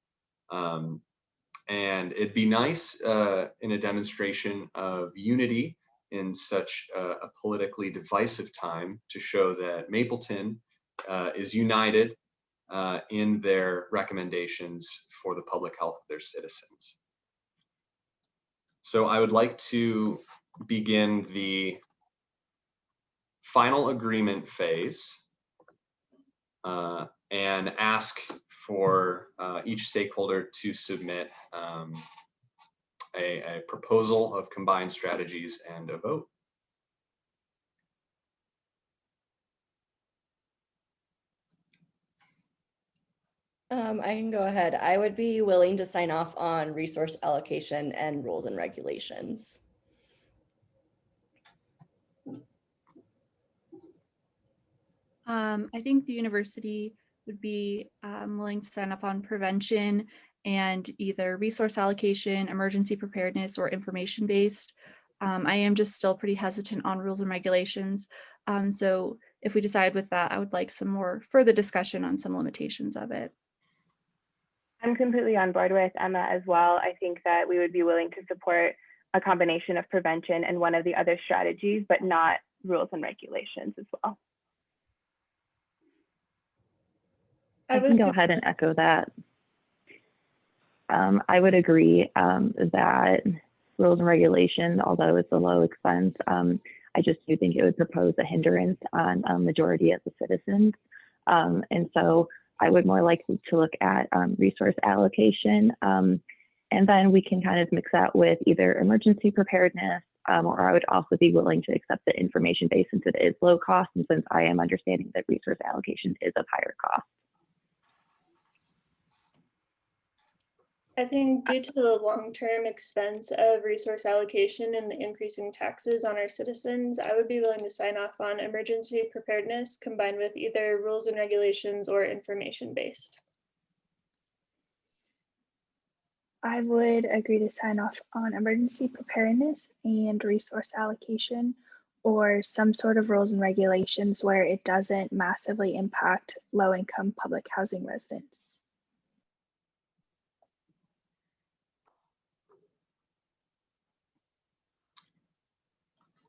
And it'd be nice in a demonstration of unity in such a politically divisive time to show that Mapleton is united in their recommendations for the public health of their citizens. So I would like to begin the final agreement phase and ask for each stakeholder to submit a proposal of combined strategies and a vote. I can go ahead. I would be willing to sign off on resource allocation and rules and regulations. I think the university would be willing to sign up on prevention and either resource allocation, emergency preparedness, or information-based. I am just still pretty hesitant on rules and regulations. So if we decide with that, I would like some more further discussion on some limitations of it. I'm completely on board with Emma as well. I think that we would be willing to support a combination of prevention and one of the other strategies, but not rules and regulations as well. I can go ahead and echo that. I would agree that rules and regulations, although it's a low expense, I just do think it would propose a hindrance on a majority of the citizens. And so I would more likely to look at resource allocation. And then we can kind of mix that with either emergency preparedness, or I would also be willing to accept the information base since it is low cost, and since I am understanding that resource allocation is of higher cost. I think due to the long-term expense of resource allocation and the increasing taxes on our citizens, I would be willing to sign off on emergency preparedness combined with either rules and regulations or information-based. I would agree to sign off on emergency preparedness and resource allocation, or some sort of rules and regulations where it doesn't massively impact low-income public housing residents.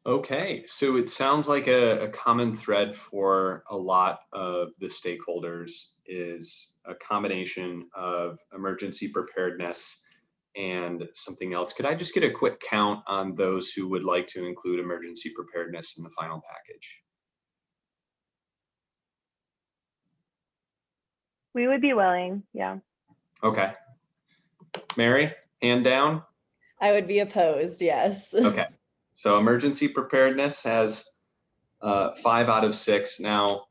Okay, so it sounds like a common thread for a lot of the stakeholders is a combination of emergency preparedness and something else. Could I just get a quick count on those who would like to include emergency preparedness in the final package? We would be willing, yeah. Okay. Mary, hand down? I would be opposed, yes. Okay. So emergency preparedness has 5 out of 6. Now,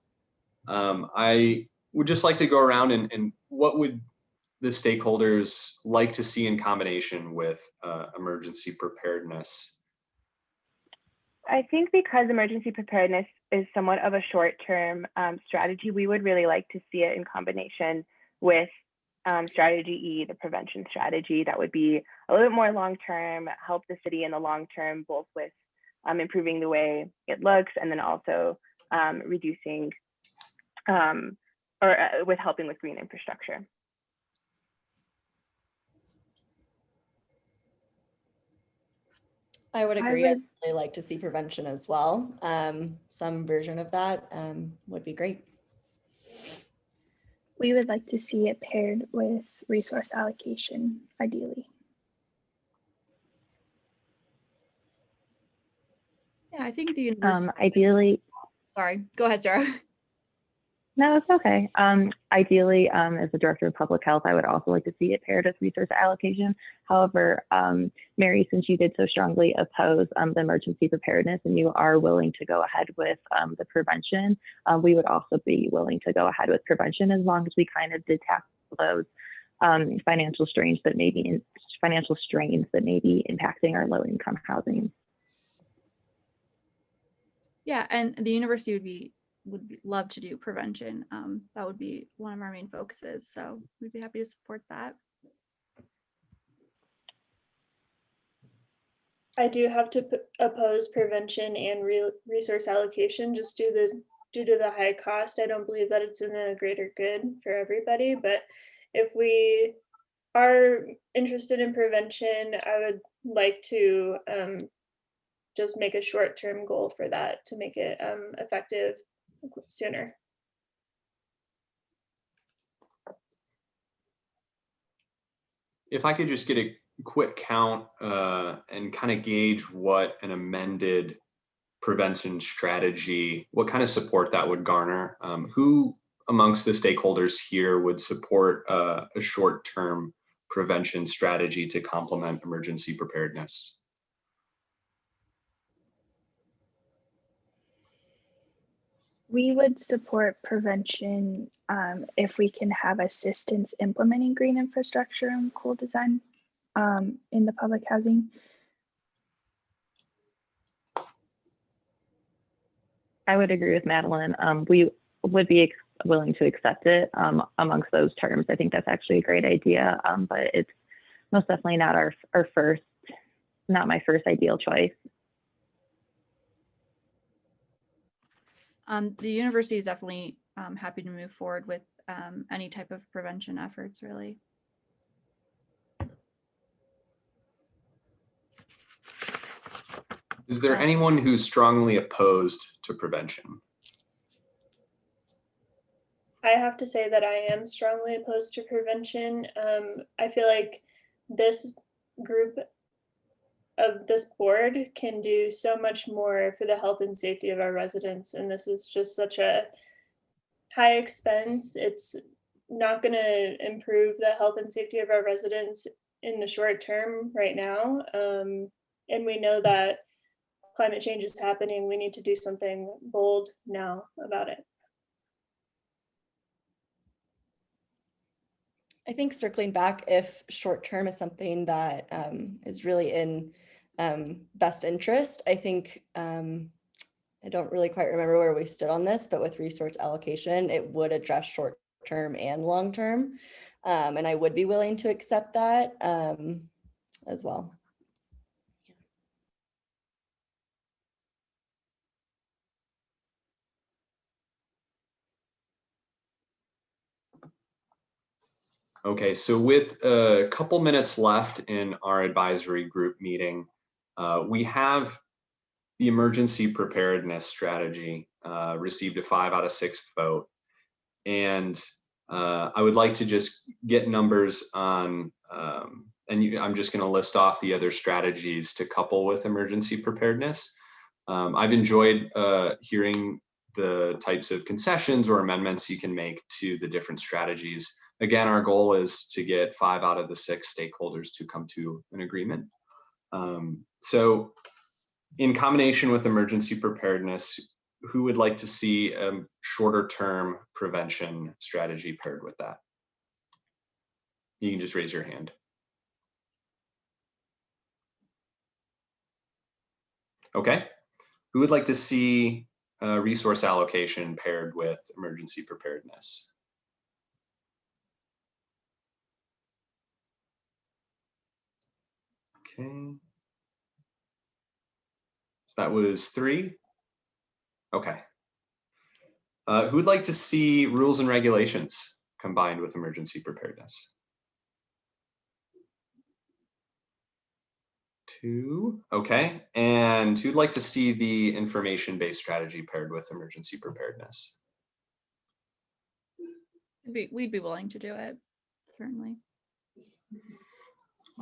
I would just like to go around and what would the stakeholders like to see in combination with emergency preparedness? I think because emergency preparedness is somewhat of a short-term strategy, we would really like to see it in combination with strategy E, the prevention strategy. That would be a little bit more long-term, help the city in the long term, both with improving the way it looks and then also reducing with helping with green infrastructure. I would agree. I'd really like to see prevention as well. Some version of that would be great. We would like to see it paired with resource allocation, ideally. Yeah, I think the university. Ideally. Sorry, go ahead, Sarah. No, it's okay. Ideally, as the director of public health, I would also like to see it paired with resource allocation. However, Mary, since you did so strongly oppose the emergency preparedness and you are willing to go ahead with the prevention, we would also be willing to go ahead with prevention as long as we kind of did tackle those financial strains that may be impacting our low-income housing. Yeah, and the university would love to do prevention. That would be one of our main focuses. So we'd be happy to support that. I do have to oppose prevention and resource allocation just due to the high cost. I don't believe that it's in the greater good for everybody. But if we are interested in prevention, I would like to just make a short-term goal for that to make it effective sooner. If I could just get a quick count and kind of gauge what an amended prevention strategy, what kind of support that would garner. Who amongst the stakeholders here would support a short-term prevention strategy to complement emergency preparedness? We would support prevention if we can have assistance implementing green infrastructure and cool design in the public housing. I would agree with Madeline. We would be willing to accept it amongst those terms. I think that's actually a great idea, but it's most definitely not our first, not my first ideal choice. The university is definitely happy to move forward with any type of prevention efforts, really. Is there anyone who's strongly opposed to prevention? I have to say that I am strongly opposed to prevention. I feel like this group of this board can do so much more for the health and safety of our residents, and this is just such a high expense. It's not going to improve the health and safety of our residents in the short term right now, and we know that climate change is happening. We need to do something bold now about it. I think circling back, if short-term is something that is really in best interest, I think, I don't really quite remember where we stood on this, but with resource allocation, it would address short-term and long-term. And I would be willing to accept that as well. Okay, so with a couple minutes left in our advisory group meeting, we have the emergency preparedness strategy received a 5 out of 6 vote. And I would like to just get numbers on, I'm just gonna list off the other strategies to couple with emergency preparedness. I've enjoyed hearing the types of concessions or amendments you can make to the different strategies. Again, our goal is to get 5 out of the 6 stakeholders to come to an agreement. So in combination with emergency preparedness, who would like to see a shorter term prevention strategy paired with that? You can just raise your hand. Okay. Who would like to see resource allocation paired with emergency preparedness? Okay. So that was 3. Okay. Who would like to see rules and regulations combined with emergency preparedness? 2. Okay. And who'd like to see the information-based strategy paired with emergency preparedness? We'd be willing to do it, certainly.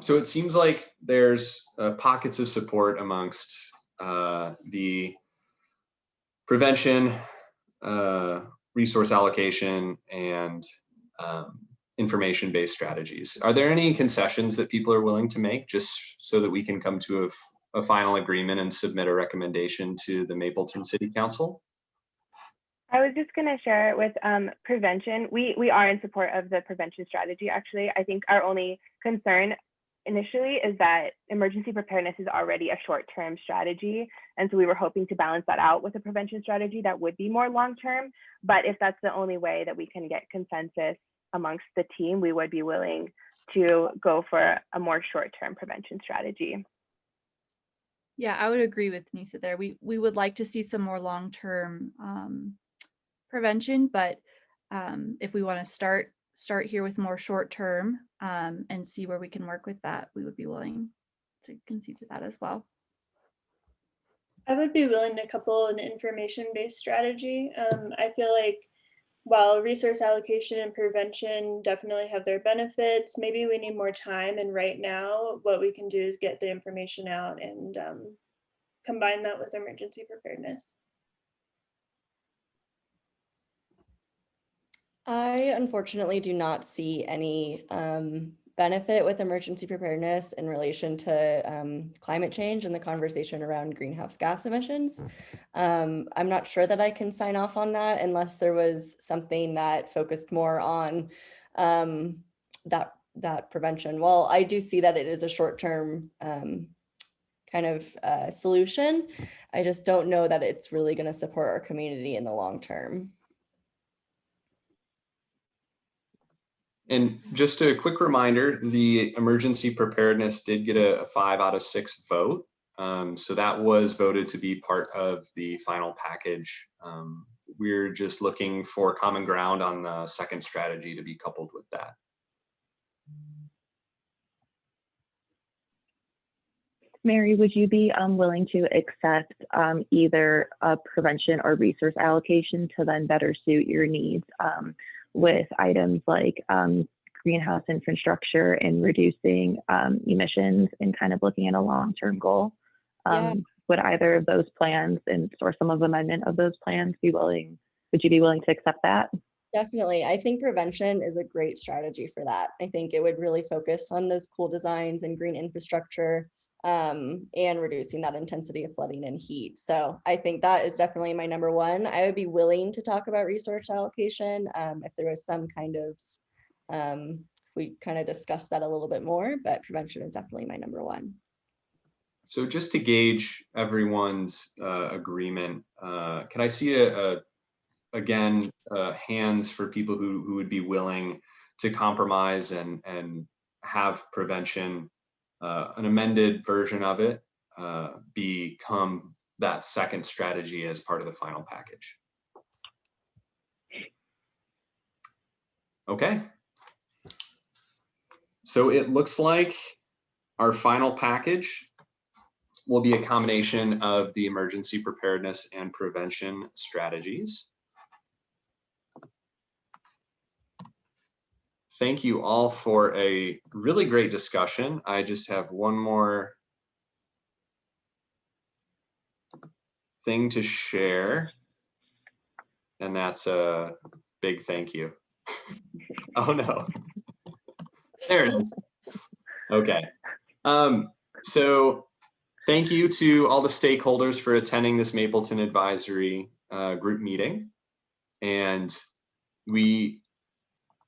So it seems like there's pockets of support amongst the prevention, resource allocation, and information-based strategies. Are there any concessions that people are willing to make just so that we can come to a final agreement and submit a recommendation to the Mapleton City Council? I was just going to share with prevention. We are in support of the prevention strategy, actually. I think our only concern initially is that emergency preparedness is already a short-term strategy. And so we were hoping to balance that out with a prevention strategy that would be more long-term. But if that's the only way that we can get consensus amongst the team, we would be willing to go for a more short-term prevention strategy. Yeah, I would agree with Nisa there. We would like to see some more long-term prevention, but if we want to start start here with more short term and see where we can work with that, we would be willing to concede to that as well. I would be willing to couple an information-based strategy. I feel like while resource allocation and prevention definitely have their benefits, maybe we need more time. And right now, what we can do is get the information out and combine that with emergency preparedness. I unfortunately do not see any benefit with emergency preparedness in relation to climate change and the conversation around greenhouse gas emissions. I'm not sure that I can sign off on that unless there was something that focused more on that prevention. Well, I do see that it is a short-term kind of solution. I just don't know that it's really going to support our community in the long term. And just a quick reminder, the emergency preparedness did get a 5 out of 6 vote. So that was voted to be part of the final package. We're just looking for common ground on the second strategy to be coupled with that. Mary, would you be willing to accept either a prevention or resource allocation to then better suit your needs with items like greenhouse infrastructure and reducing emissions and kind of looking at a long-term goal? Would either of those plans or some of amendment of those plans would you be willing to accept that? Definitely. I think prevention is a great strategy for that. I think it would really focus on those cool designs and green infrastructure and reducing that intensity of flooding and heat. So I think that is definitely my number one. I would be willing to talk about resource allocation if there was some kind of, we kind of discussed that a little bit more, but prevention is definitely my number one. So just to gauge everyone's agreement, can I see again hands for people who would be willing to compromise and have prevention, an amended version of it, become that second strategy as part of the final package? Okay. So it looks like our final package will be a combination of the emergency preparedness and prevention strategies. Thank you all for a really great discussion. I just have one more thing to share, and that's a big thank you. Oh no, there it is. Okay, so thank you to all the stakeholders for attending this Mapleton Advisory Group meeting, and we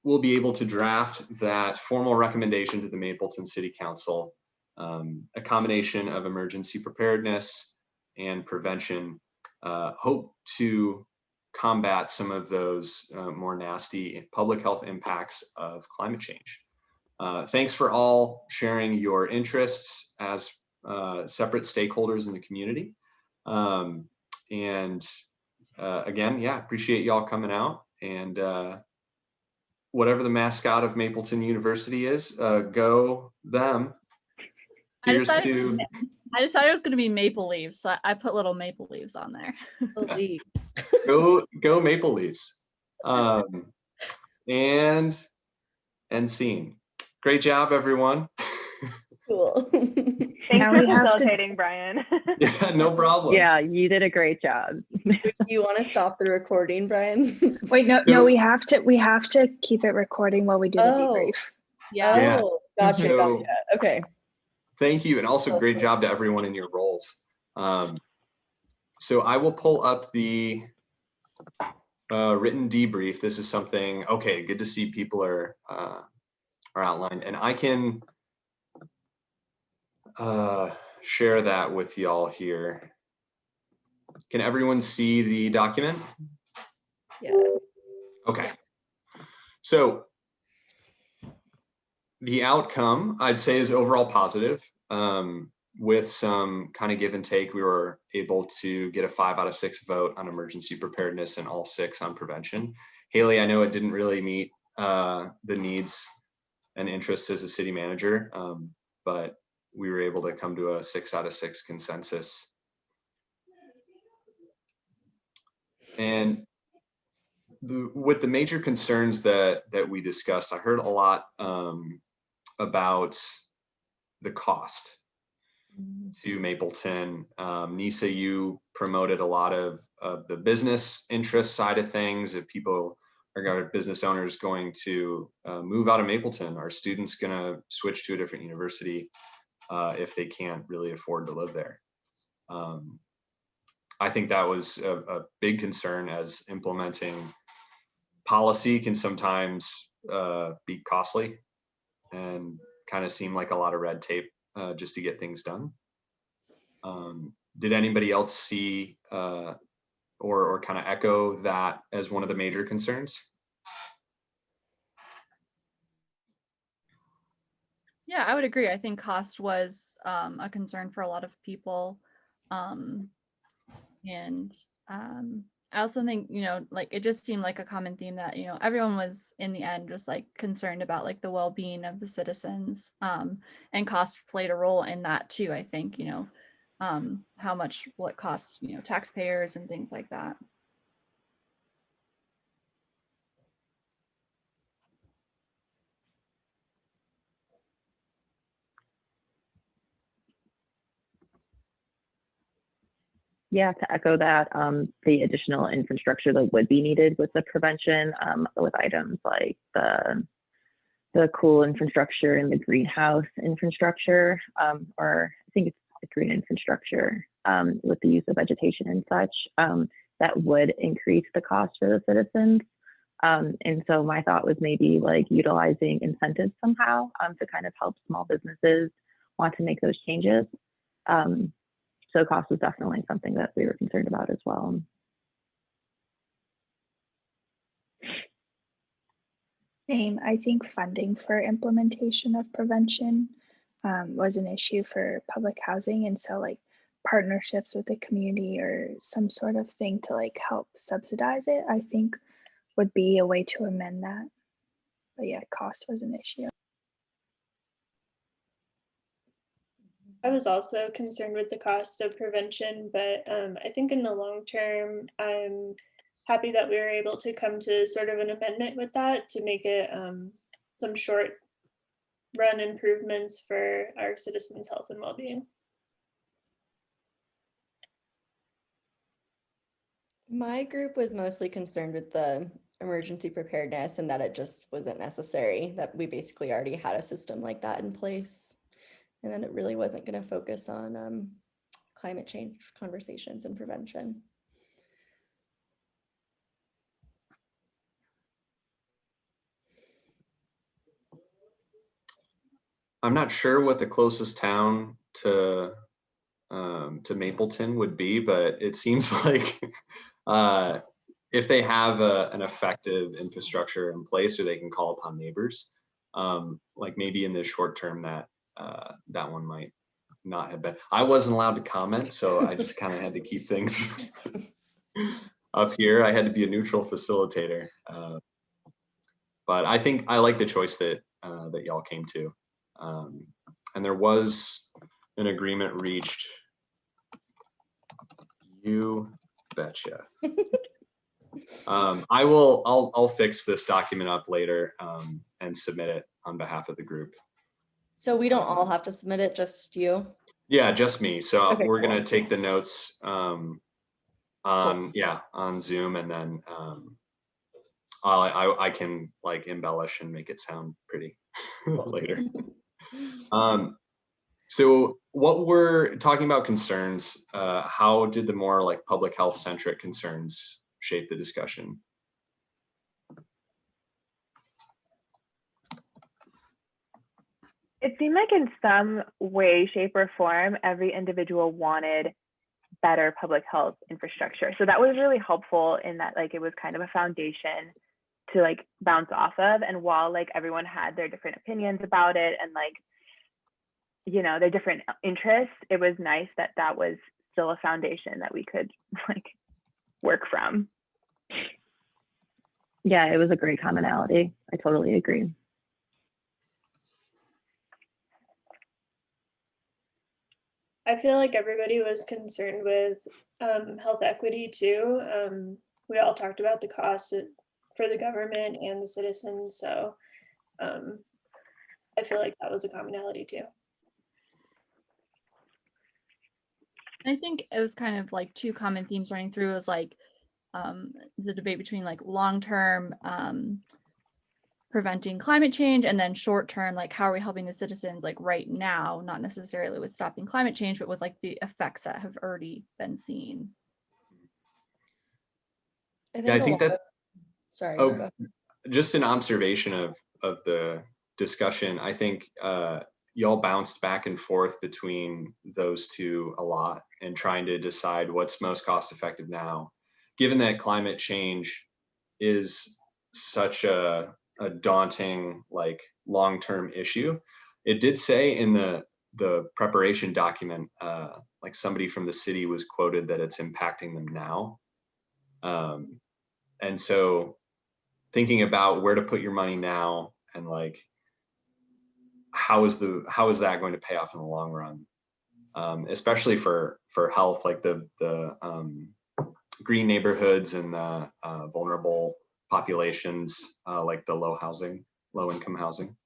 will be able to draft that formal recommendation to the Mapleton City Council, a combination of emergency preparedness and prevention, hope to combat some of those more nasty public health impacts of climate change. Thanks for all sharing your interests as separate stakeholders in the community. Again, yeah, appreciate y'all coming out, and whatever the mascot of Mapleton University is, go them. Here's to. I decided it was going to be maple leaves, so I put little maple leaves on there. Leaves. Go Maple Leafs. And scene. Great job, everyone. Cool. Thanks for facilitating, Brian. Yeah, no problem. Yeah, you did a great job. Do you want to stop the recording, Brian? Wait, no, we have to keep it recording while we do the debrief. Yeah. Oh, gotcha, So, gotcha. Okay. Thank you, and also great job to everyone in your roles. So I will pull up the written debrief. This is something, okay, good to see people are outlined, and I can share that with y'all here. Can everyone see the document? Yes. Okay. So the outcome, I'd say, is overall positive. With some kind of give and take, we were able to get a 5 out of 6 vote on emergency preparedness and all 6 on prevention. Haley, I know it didn't really meet the needs and interests as a city manager, but we were able to come to a 6 out of 6 consensus. And with the major concerns that we discussed, I heard a lot about the cost to Mapleton. Nisa, you promoted a lot of the business interest side of things. If people are business owners going to move out of Mapleton, are students going to switch to a different university if they can't really afford to live there? I think that was a big concern, as implementing policy can sometimes be costly and kind of seem like a lot of red tape just to get things done. Did anybody else see or kind of echo that as one of the major concerns? Yeah, I would agree. I think cost was a concern for a lot of people. I also think, you know, like it just seemed like a common theme that, you know, everyone was in the end just like concerned about like the well-being of the citizens, and cost played a role in that too. I think, you know, how much will it cost, you know, taxpayers and things like that. Yeah, to echo that, the additional infrastructure that would be needed with the prevention, with items like the cool infrastructure and the greenhouse infrastructure, or I think it's the green infrastructure, with the use of vegetation and such, that would increase the cost for the citizens. And so my thought was maybe like utilizing incentives somehow to kind of help small businesses want to make those changes. So cost was definitely something that we were concerned about as well. Same. I think funding for implementation of prevention was an issue for public housing. And so like partnerships with the community or some sort of thing to like help subsidize it, I think would be a way to amend that. But yeah, cost was an issue. I was also concerned with the cost of prevention, but I think in the long term, I'm happy that we were able to come to sort of an amendment with that to make it some short run improvements for our citizens' health and well-being. My group was mostly concerned with the emergency preparedness and that it just wasn't necessary, that we basically already had a system like that in place. And then it really wasn't going to focus on climate change conversations and prevention. I'm not sure what the closest town to Mapleton would be, but it seems like if they have an effective infrastructure in place, or they can call upon neighbors, like maybe in the short term that that one might not have been. I wasn't allowed to comment, so I just kind of had to keep things up here. I had to be a neutral facilitator, but I think I like the choice that that y'all came to, and there was an agreement reached. You betcha. I'll fix this document up later and submit it on behalf of the group. So we don't all have to submit it, just you? Yeah, just me. So Okay, we're cool. gonna take the notes on Zoom, and then I can like embellish and make it sound pretty later. So what we're talking about concerns, how did the more like public health centric concerns shape the discussion? It seemed like in some way, shape, or form, every individual wanted better public health infrastructure. So that was really helpful in that like it was kind of a foundation to like bounce off of. And while like everyone had their different opinions about it and like, you know, their different interests, it was nice that that was still a foundation that we could like work from. Yeah, it was a great commonality. I totally agree. I feel like everybody was concerned with health equity too. We all talked about the cost for the government and the citizens. So I feel like that was a commonality too. I think it was kind of like two common themes running through was like the debate between like long-term preventing climate change and then short-term, like how are we helping the citizens like right now, not necessarily with stopping climate change, but with like the effects that have already been seen. I think that, sorry, oh, go ahead. just an observation of the discussion. I think y'all bounced back and forth between those two a lot and trying to decide what's most cost effective now, given that climate change is such a daunting, like long-term issue. It did say in the preparation document, like somebody from the city was quoted that it's impacting them now. And so thinking about where to put your money now and like how is that going to pay off in the long run, especially for health, like the green neighborhoods and the vulnerable populations, like the low income housing.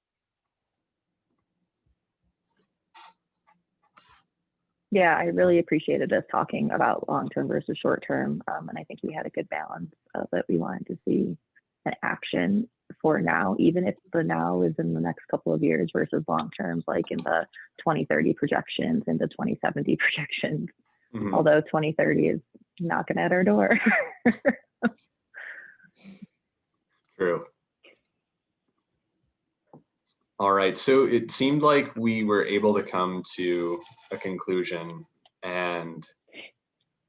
Yeah, I really appreciated us talking about long-term versus short-term. And I think we had a good balance that we wanted to see an action for now, even if the now is in the next couple of years versus long-term, like in the 2030 projections and the 2070 projections. Mm-hmm. Although 2030 is knocking at our door. True. All right, so it seemed like we were able to come to a conclusion. And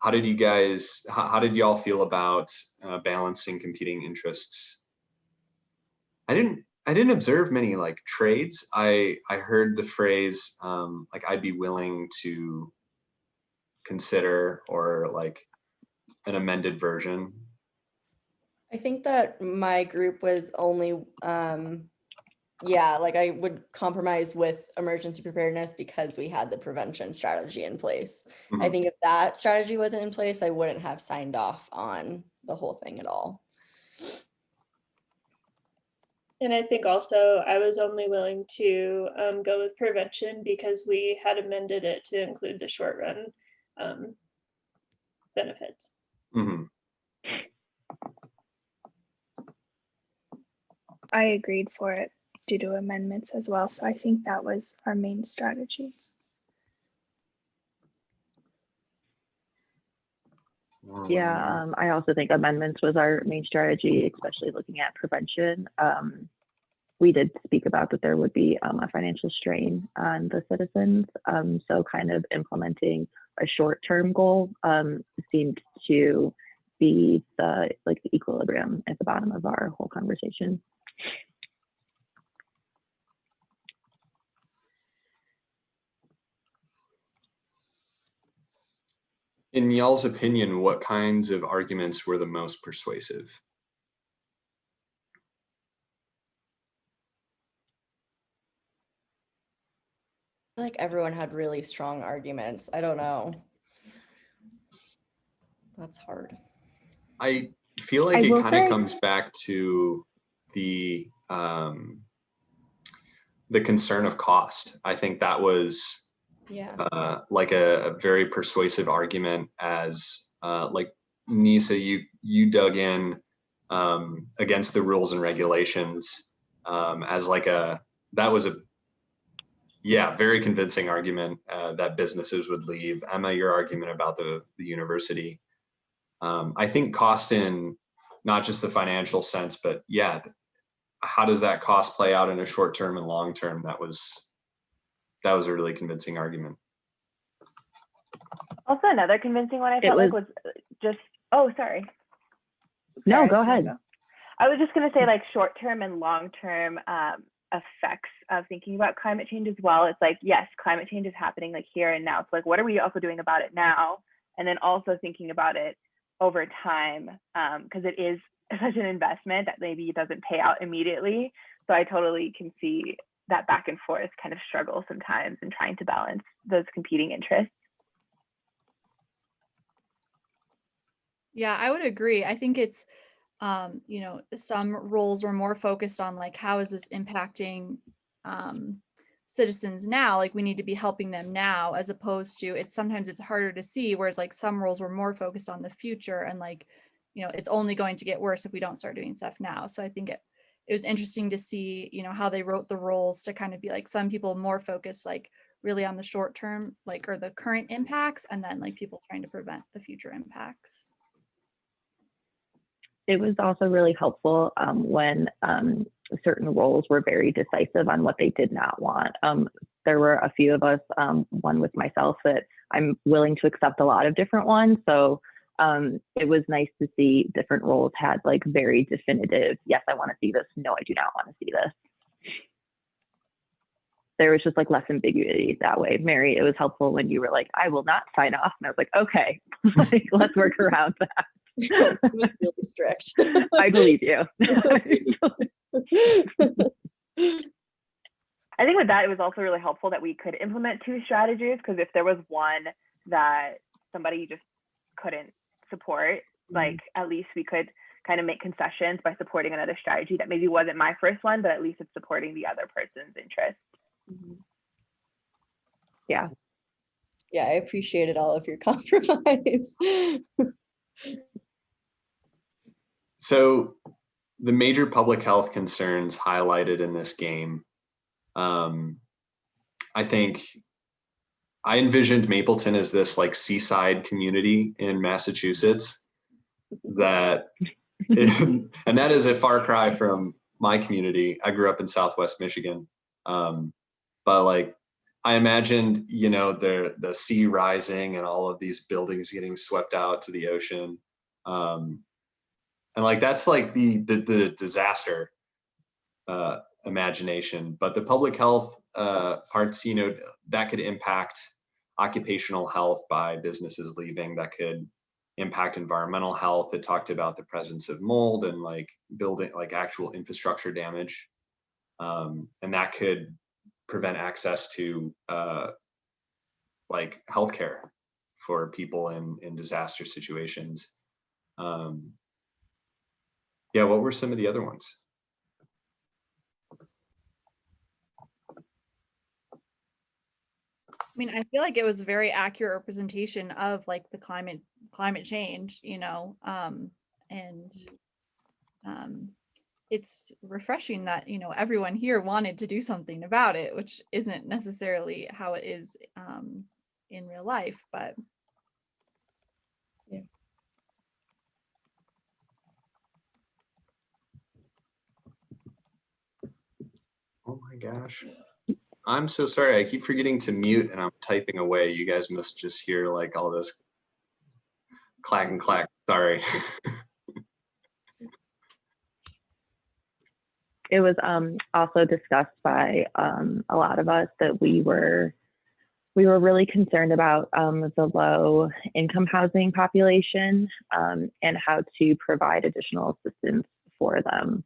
how did y'all feel about balancing competing interests? I didn't observe many like trades. I heard the phrase like I'd be willing to consider, or like an amended version. I think that my group was only yeah, like I would compromise with emergency preparedness because we had the prevention strategy in place. Mm-hmm. I think if that strategy wasn't in place, I wouldn't have signed off on the whole thing at all. And I think also I was only willing to go with prevention because we had amended it to include the short run benefits. Mm-hmm. I agreed for it due to amendments as well. So I think that was our main strategy. Yeah, I also think amendments was our main strategy, especially looking at prevention. We did speak about that there would be a financial strain on the citizens. So kind of implementing a short-term goal seemed to be the equilibrium at the bottom of our whole conversation. In y'all's opinion, what kinds of arguments were the most persuasive? I feel like everyone had really strong arguments. I don't know. That's hard. I feel like it kind of comes back to the concern of cost. I think that was like a very persuasive argument, as like Nisa, you dug in against the rules and regulations as like that was a very convincing argument that businesses would leave. Emma, your argument about the university. I think cost in not just the financial sense, but how does that cost play out in a short term and long term? That was a really convincing argument. Also, another convincing one I felt like was just, oh, sorry. No, go ahead. I was just going to say, like, short term and long term effects of thinking about climate change as well. It's like, yes, climate change is happening like here and now. It's like, what are we also doing about it now? And then also thinking about it over time, because it is such an investment that maybe it doesn't pay out immediately. So I totally can see that back and forth kind of struggle sometimes in trying to balance those competing interests. Yeah, I would agree. I think it's, you know, some roles were more focused on like, how is this impacting citizens now? Like we need to be helping them now, as opposed to sometimes it's harder to see, whereas like some roles were more focused on the future and like, you know, it's only going to get worse if we don't start doing stuff now. So I think it was interesting to see, you know, how they wrote the roles to kind of be like some people more focused like really on the short term, like, or the current impacts, and then like people trying to prevent the future impacts. It was also really helpful when certain roles were very decisive on what they did not want. There were a few of us, one with myself, that I'm willing to accept a lot of different ones. So it was nice to see different roles had like very definitive, yes, I want to see this. No, I do not want to see this. There was just like less ambiguity that way. Mary, it was helpful when you were like, I will not sign off. And I was like, okay, like, let's work around that. It was really strict. I believe you. I think with that, it was also really helpful that we could implement two strategies, because if there was one that somebody just couldn't support, like at least we could kind of make concessions by supporting another strategy that maybe wasn't my first one, but at least it's supporting the other person's interest. Yeah. Yeah, I appreciated all of your compromise. So the major public health concerns highlighted in this game, I think I envisioned Mapleton as this like seaside community in Massachusetts that, and that is a far cry from my community. I grew up in Southwest Michigan. But like, I imagined, you know, the sea rising and all of these buildings getting swept out to the ocean. And like, that's like the disaster imagination, but the public health parts, you know, that could impact occupational health by businesses leaving, that could impact environmental health. It talked about the presence of mold and like building, like actual infrastructure damage. And that could prevent access to like healthcare for people in disaster situations. Yeah, what were some of the other ones? I mean, I feel like it was a very accurate representation of like the climate change, you know, and it's refreshing that, you know, everyone here wanted to do something about it, which isn't necessarily how it is in real life, but yeah. Oh my gosh. I'm so sorry. I keep forgetting to mute and I'm typing away. You guys must just hear like all this clack and clack. Sorry. It was also discussed by a lot of us that we were really concerned about the low income housing population and how to provide additional assistance for them.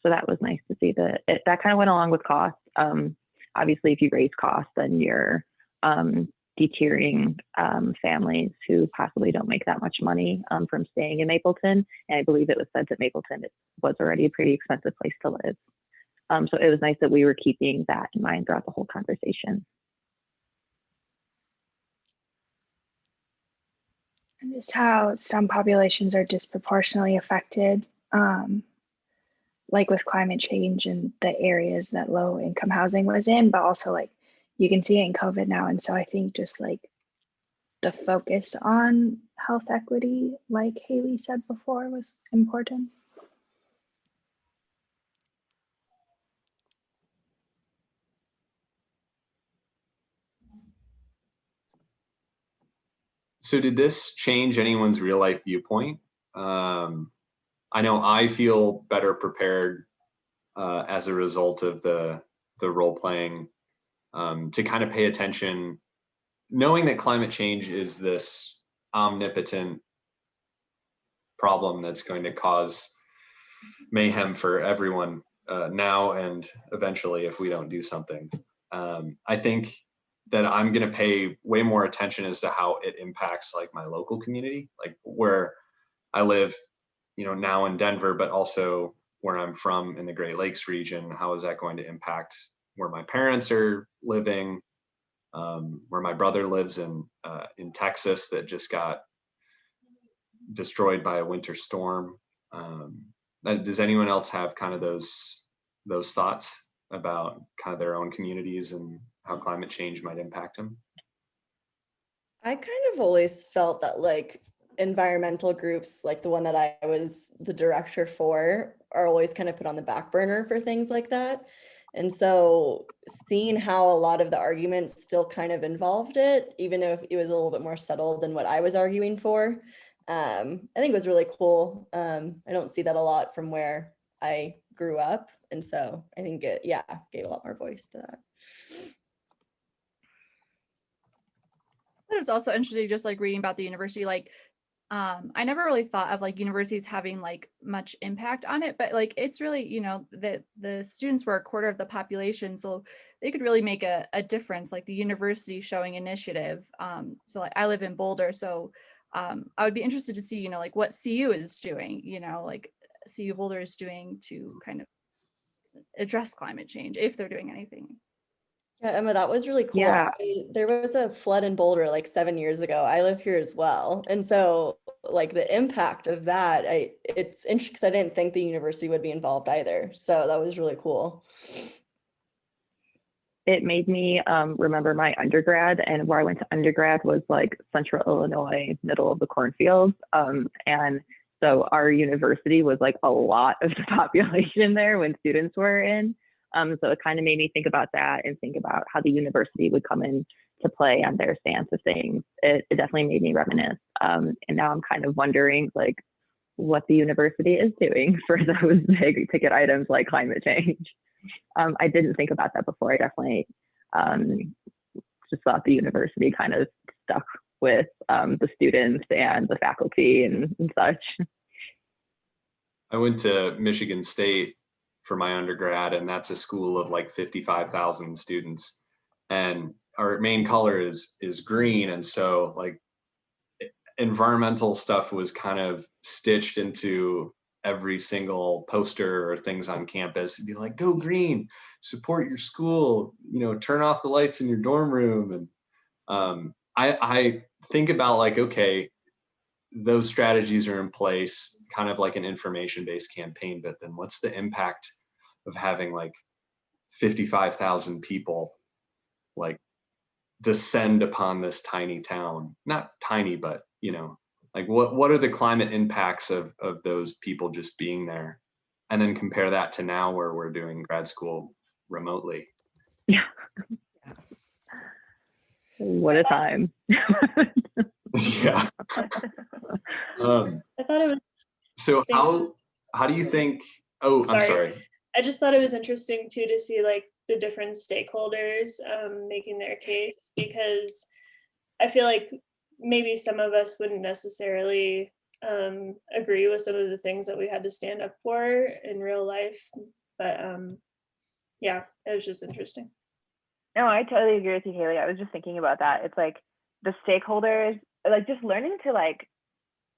So that was nice to see that that kind of went along with cost. Obviously, if you raise costs, then you're deterring families who possibly don't make that much money from staying in Mapleton. And I believe it was said that Mapleton was already a pretty expensive place to live. So it was nice that we were keeping that in mind throughout the whole conversation. And just how some populations are disproportionately affected, like with climate change and the areas that low income housing was in, but also like you can see it in COVID now. And so I think just like the focus on health equity, like Haley said before, was important. So did this change anyone's real life viewpoint? I know I feel better prepared as a result of the role playing to kind of pay attention, knowing that climate change is this omnipotent problem that's going to cause mayhem for everyone now and eventually if we don't do something. I think that I'm going to pay way more attention as to how it impacts like my local community, like where I live, you know, now in Denver, but also where I'm from in the Great Lakes region. How is that going to impact where my parents are living, where my brother lives in Texas that just got destroyed by a winter storm. Does anyone else have kind of those thoughts about kind of their own communities and how climate change might impact them? I kind of always felt that like environmental groups, like the one that I was the director for, are always kind of put on the back burner for things like that. And so seeing how a lot of the arguments still kind of involved it, even if it was a little bit more subtle than what I was arguing for, I think it was really cool. I don't see that a lot from where I grew up. And so I think it, yeah, gave a lot more voice to that. It was also interesting just like reading about the university, like I never really thought of like universities having like much impact on it, but like it's really, you know, that the students were a quarter of the population, so they could really make a difference, like the university showing initiative. So like I live in Boulder, so I would be interested to see, you know, like what CU is doing, you know, like CU Boulder is doing to kind of address climate change, if they're doing anything. Yeah, Emma, that was really cool. Yeah. There was a flood in Boulder like 7 years ago. I live here as well. And so like the impact of that, it's interesting because I didn't think the university would be involved either. So that was really cool. It made me remember my undergrad, and where I went to undergrad was like central Illinois, middle of the cornfields. And so our university was like a lot of the population there when students were in. So it kind of made me think about that and think about how the university would come in to play on their stance of things. It definitely made me reminisce. And now I'm kind of wondering like what the university is doing for those big ticket items like climate change. I didn't think about that before. I definitely just thought the university kind of stuck with the students and the faculty and such. I went to Michigan State for my undergrad, and that's a school of like 55,000 students. And our main color is green. And so like environmental stuff was kind of stitched into every single poster or things on campus. It'd be like, go green, support your school, you know, turn off the lights in your dorm room. And I think about like, okay, those strategies are in place, kind of like an information-based campaign, but then what's the impact of having like 55,000 people like descend upon this tiny town? Not tiny, but you know, like what are the climate impacts of those people just being there? And then compare that to now where we're doing grad school remotely. Yeah. What a time. Yeah. I thought it was So how do you think, oh, I'm sorry. I just thought it was interesting too to see like the different stakeholders making their case, because I feel like maybe some of us wouldn't necessarily agree with some of the things that we had to stand up for in real life, but yeah, it was just interesting. No, I totally agree with you, Haley. I was just thinking about that. It's like the stakeholders, like just learning to like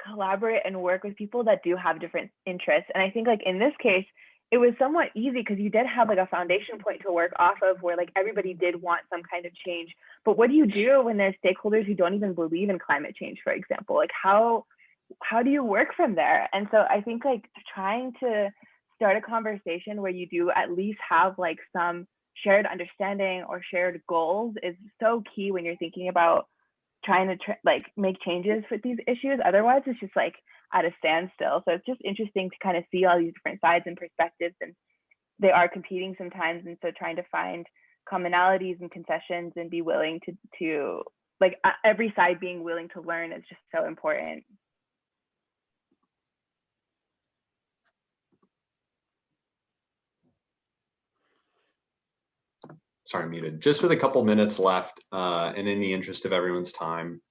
collaborate and work with people that do have different interests. And I think like in this case, it was somewhat easy because you did have like a foundation point to work off of where like everybody did want some kind of change. But what do you do when there's stakeholders who don't even believe in climate change, for example? Like how do you work from there? And so I think like trying to start a conversation where you do at least have like some shared understanding or shared goals is so key when you're thinking about trying to like make changes with these issues. Otherwise it's just like at a standstill. So it's just interesting to kind of see all these different sides and perspectives, and they are competing sometimes. And so trying to find commonalities and concessions and be willing to like every side being willing to learn is just so important. Sorry, muted. Just with a couple minutes left, and in the interest of everyone's time,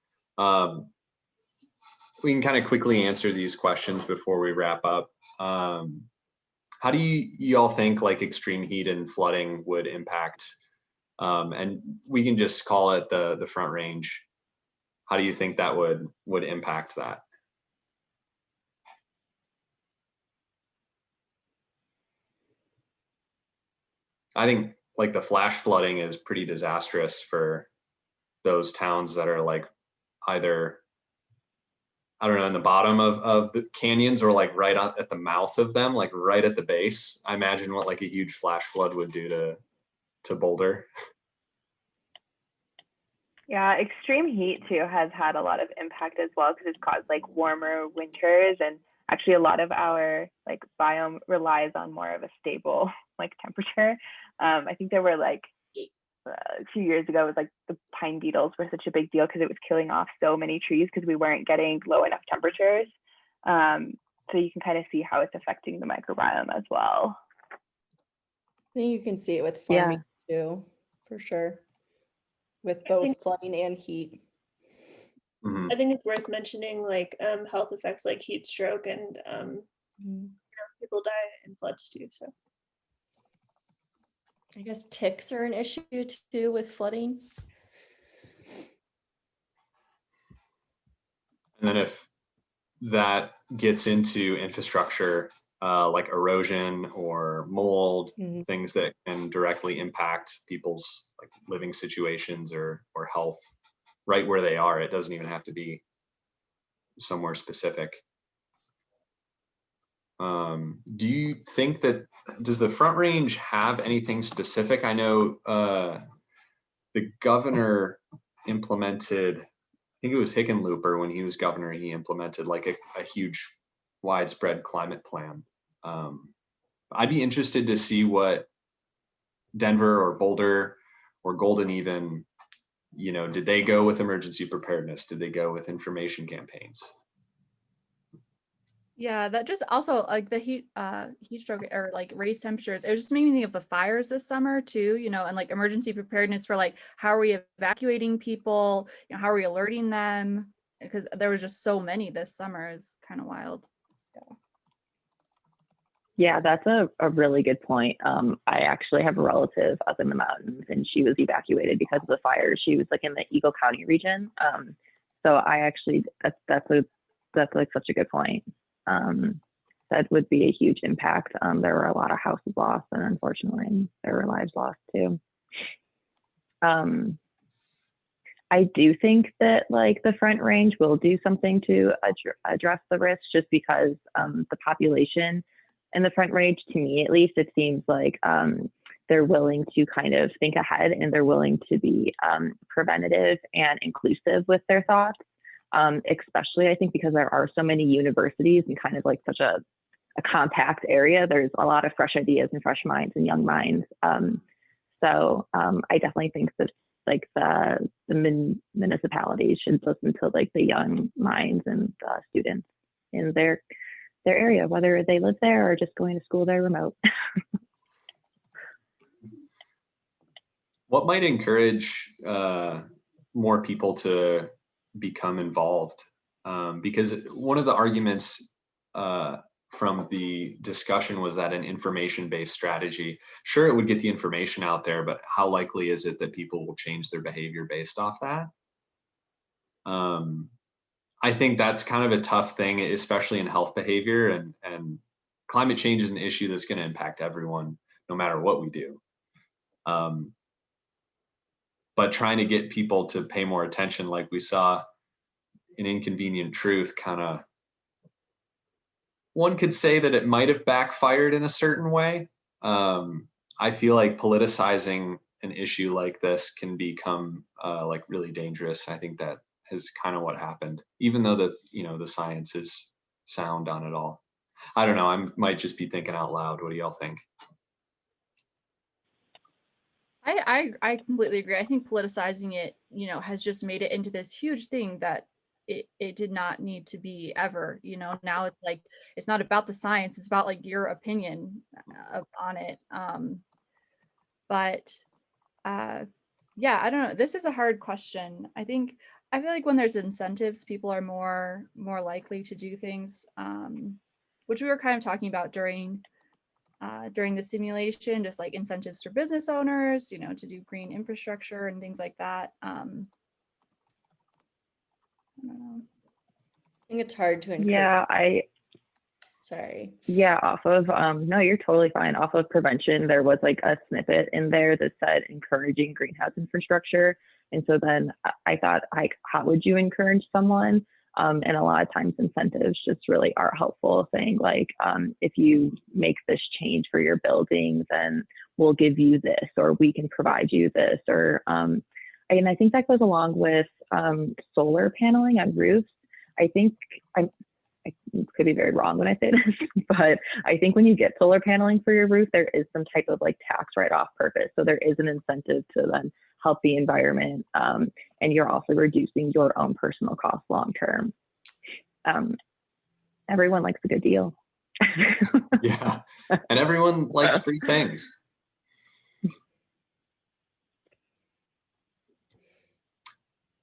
we can kind of quickly answer these questions before we wrap up. How do you all think like extreme heat and flooding would impact, and we can just call it the Front Range. How do you think that would impact that? I think like the flash flooding is pretty disastrous for those towns that are like either, I don't know, in the bottom of the canyons or like right at the mouth of them, like right at the base. I imagine what like a huge flash flood would do to Boulder. Yeah, extreme heat too has had a lot of impact as well because it's caused like warmer winters, and actually a lot of our like biome relies on more of a stable like temperature. I think there were like a few years ago, it was like the pine beetles were such a big deal because it was killing off so many trees because we weren't getting low enough temperatures. So you can kind of see how it's affecting the microbiome as well. I think you can see it with farming too, for sure, with both flooding and heat. Mm-hmm. I think it's worth mentioning like health effects like heat stroke and people die in floods too. So I guess ticks are an issue too with flooding. And then if that gets into infrastructure, like erosion or mold, things that can directly impact people's like living situations or health right where they are. It doesn't even have to be somewhere specific. Do you think does the Front Range have anything specific? I know the governor implemented, I think it was Hickenlooper when he was governor, he implemented like a huge widespread climate plan. I'd be interested to see what Denver or Boulder or Golden even, did they go with emergency preparedness? Did they go with information campaigns? Yeah, that just also like the heat stroke or like raised temperatures. It just made me think of the fires this summer too, and like emergency preparedness for like how are we evacuating people, how are we alerting them? Because there was just so many this summer. It's kind of wild. Yeah, that's a really good point. I actually have a relative up in the mountains, and she was evacuated because of the fires. She was like in the Eagle County region. So I actually, that's like such a good point. That would be a huge impact. There were a lot of houses lost, and unfortunately there were lives lost too. I do think that like the Front Range will do something to address the risk, just because the population in the Front Range, to me at least, it seems like they're willing to kind of think ahead, and they're willing to be preventative and inclusive with their thoughts. Especially I think because there are so many universities and kind of like such a compact area, there's a lot of fresh ideas and fresh minds and young minds. So I definitely think that like the municipalities should listen to like the young minds and students in their area, whether they live there or just going to school there remote. What might encourage more people to become involved? Because one of the arguments from the discussion was that an information-based strategy, sure, it would get the information out there, but how likely is it that people will change their behavior based off that? I think that's kind of a tough thing, especially in health behavior, and climate change is an issue that's going to impact everyone no matter what we do. But trying to get people to pay more attention, like we saw in Inconvenient Truth, kind of, one could say that it might have backfired in a certain way. I feel like politicizing an issue like this can become like really dangerous. I think that is kind of what happened, even though the science is sound on it all. I don't know, I might just be thinking out loud. What do y'all think? I completely agree. I think politicizing it, has just made it into this huge thing that it did not need to be ever. Now it's like, it's not about the science, it's about like your opinion on it. But yeah, I don't know. This is a hard question. I think I feel like when there's incentives, people are more likely to do things, which we were kind of talking about during the simulation, just like incentives for business owners, you know, to do green infrastructure and things like that. I don't know. I think it's hard to encourage. Yeah, Sorry. Yeah, off of, no, you're totally fine. Off of prevention, there was like a snippet in there that said encouraging greenhouse infrastructure. And so then I thought, like, how would you encourage someone? And a lot of times incentives just really are helpful, saying like, if you make this change for your building, then we'll give you this, or we can provide you this, or, and I think that goes along with solar paneling on roofs. I think I could be very wrong when I say this, but I think when you get solar paneling for your roof, there is some type of like tax write-off purpose. So there is an incentive to then help the environment, and you're also reducing your own personal costs long term. Everyone likes a good deal. Yeah, and everyone likes free things.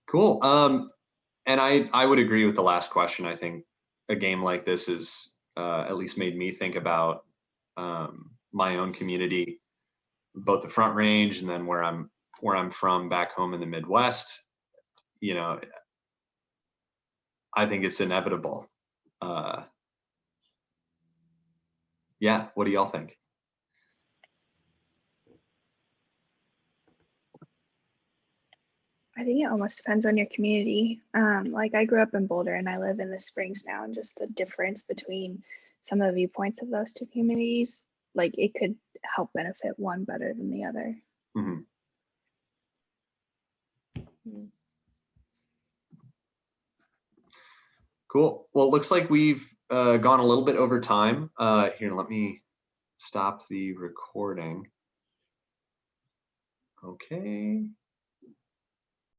Cool. And I would agree with the last question. I think a game like this is at least made me think about my own community, both the Front Range and then where I'm from back home in the Midwest. You know, I think it's inevitable. Yeah, what do y'all think? I think it almost depends on your community. Like I grew up in Boulder and I live in the Springs now, and just the difference between some of the viewpoints of those two communities, like it could help benefit one better than the other. Mm-hmm. Cool. Well, it looks like we've gone a little bit over time. Here, let me stop the recording. Okay.